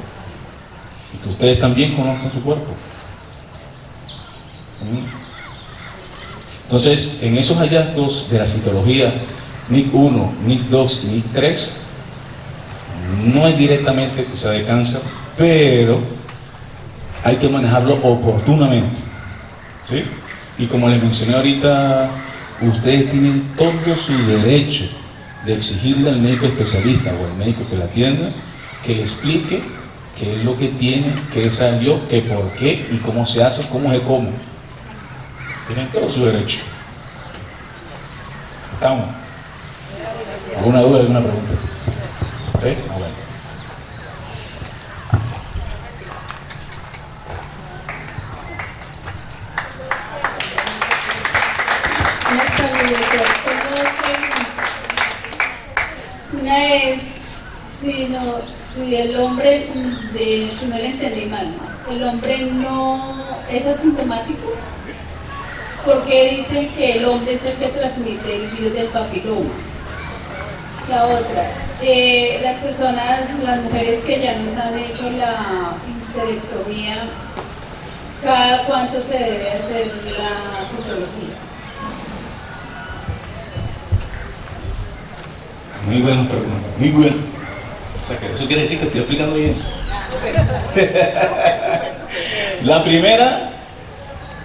Speaker 9: y que ustedes también conozcan su cuerpo. Entonces, en esos hallazgos de la citología, NIC 1, NIC 2 y NIC 3, no es directamente que sea de cáncer, pero hay que manejarlo oportunamente, ¿sí? Y como les mencioné ahorita, ustedes tienen todo su derecho de exigirle al médico especialista o al médico que la atienda que le explique qué es lo que tiene, qué salió, qué por qué y cómo se hace, cómo se come. Tienen todo su derecho. ¿Estamos? ¿Alguna duda, alguna pregunta? ¿Sí? Ah, bueno.
Speaker 6: Una es, si el hombre, si no le entendí mal, ¿no? El hombre no es asintomático, porque dicen que el hombre es el que transmite el virus del papiloma. La otra, las personas, las mujeres que ya nos han hecho la histerectomía, ¿cada cuánto se debe hacer la citología?
Speaker 9: Muy buena pregunta, muy buena. O sea, que eso quiere decir que estoy explicando bien. La primera,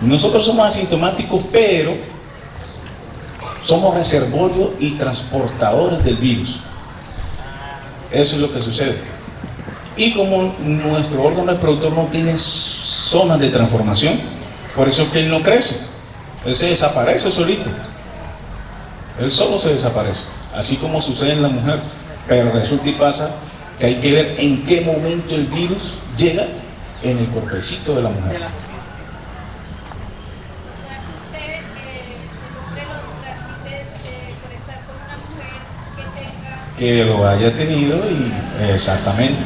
Speaker 9: nosotros somos asintomáticos, pero somos reservorios y transportadores del virus. Eso es lo que sucede. Y como nuestro órgano reproductor no tiene zonas de transformación, por eso es que él no crece. Él se desaparece solito. Él solo se desaparece. Así como sucede en la mujer. Pero resulta y pasa que hay que ver en qué momento el virus llega en el cuerpecito de la mujer. Que lo haya tenido y exactamente.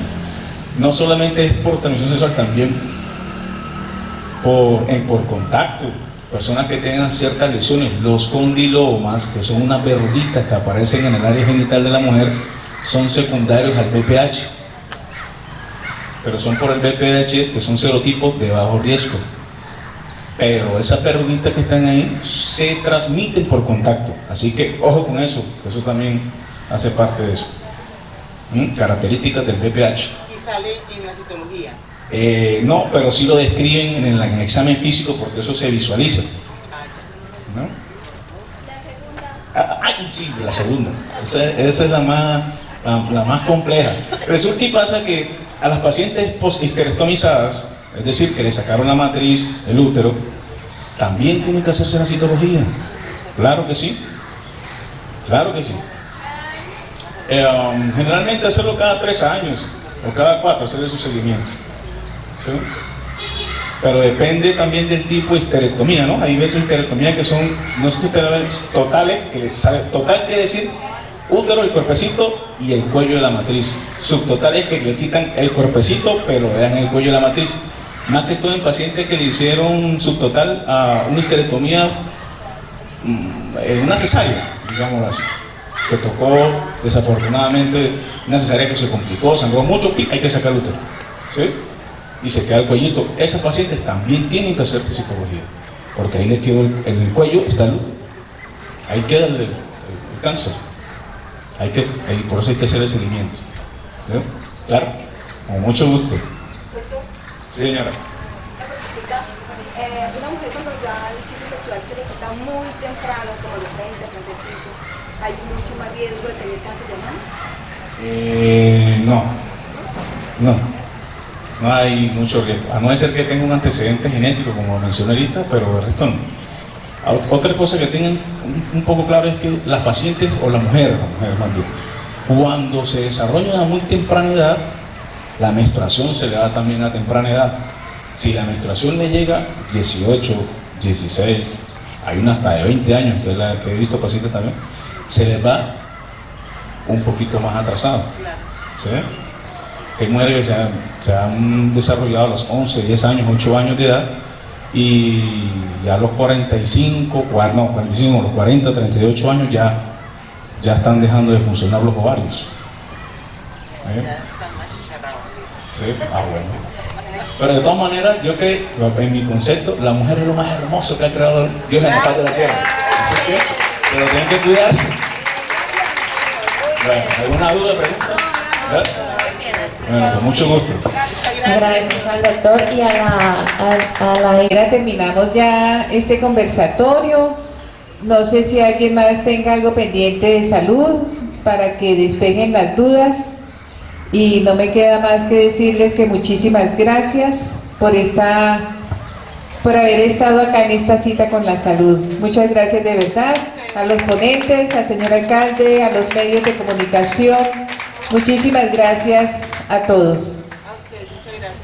Speaker 9: No solamente es por transmisión sexual, también por contacto. Personas que tengan ciertas lesiones, los condilomas, que son unas verruguitas que aparecen en el área genital de la mujer, son secundarios al VPH, pero son por el VPH, que son serotipos de bajo riesgo. Pero esas verruguitas que están ahí se transmiten por contacto, así que ojo con eso, eso también hace parte de eso. Características del VPH.
Speaker 10: ¿Y sale en la citología?
Speaker 9: No, pero sí lo describen en el examen físico, porque eso se visualiza, ¿no? Sí, la segunda. Esa es la más la más compleja. Resulta y pasa que a las pacientes post-histerectomizadas, es decir, que le sacaron la matriz, el útero, también tienen que hacerse la citología. Claro que sí, claro que sí. Generalmente hacerlo cada 3 años o cada 4, hacerle su seguimiento, ¿sí? Pero depende también del tipo de histerectomía, ¿no? Hay veces histerectomías que son, no es que ustedes ven, totales, que total quiere decir útero, el cuerpecito y el cuello de la matriz. Subtotales que le quitan el cuerpecito pero le dan el cuello de la matriz. Más que todo en pacientes que le hicieron subtotal a una histerectomía, una cesárea, digámoslo así. Que tocó desafortunadamente una cesárea que se complicó, sangró mucho, y hay que sacar el útero, ¿sí? Y se queda el cuellito. Esas pacientes también tienen que hacerse citología, porque ahí les quedó en el cuello está el útero, ahí queda el cáncer, por eso hay que hacer el seguimiento, ¿sí? Claro, con mucho gusto. Sí, señora.
Speaker 13: Una mujer cuando ya el ciclo menstrual se le quita muy temprano, como los 30, 35, ¿hay mucho más riesgo de tener cáncer de mama?
Speaker 9: No hay mucho riesgo, a no ser que tenga un antecedente genético, como mencioné ahorita, pero el resto no. Otra cosa que tengan un poco claro es que las pacientes, o la mujer más bien, cuando se desarrolla a muy temprana edad, la menstruación se le da también a temprana edad. Si la menstruación le llega 18, 16, hay una hasta de 20 años, que es la que he visto pacientes también, se les va un poquito más atrasado, ¿sí? Hay mujeres que se han desarrollado a los 11, 10 años, 8 años de edad, y ya a los 45, los 40, 38 años ya están dejando de funcionar los ovarios. ¿Sí? Bueno. Pero de todas maneras, yo creo, en mi concepto, la mujer es lo más hermoso que ha creado Dios en la faz de la tierra. Así que, pero tienen que cuidarse. Bueno, ¿alguna duda, pregunta? Bueno, con mucho gusto.
Speaker 3: Agradecemos al doctor y a la...
Speaker 4: Terminamos ya este conversatorio. No sé si alguien más tenga algo pendiente de salud para que despejen las dudas. Y no me queda más que decirles que muchísimas gracias por haber estado acá en esta cita con la salud. Muchas gracias de verdad a los ponentes, al señor alcalde, a los medios de comunicación. Muchísimas gracias a todos.
Speaker 10: A usted, muchas gracias.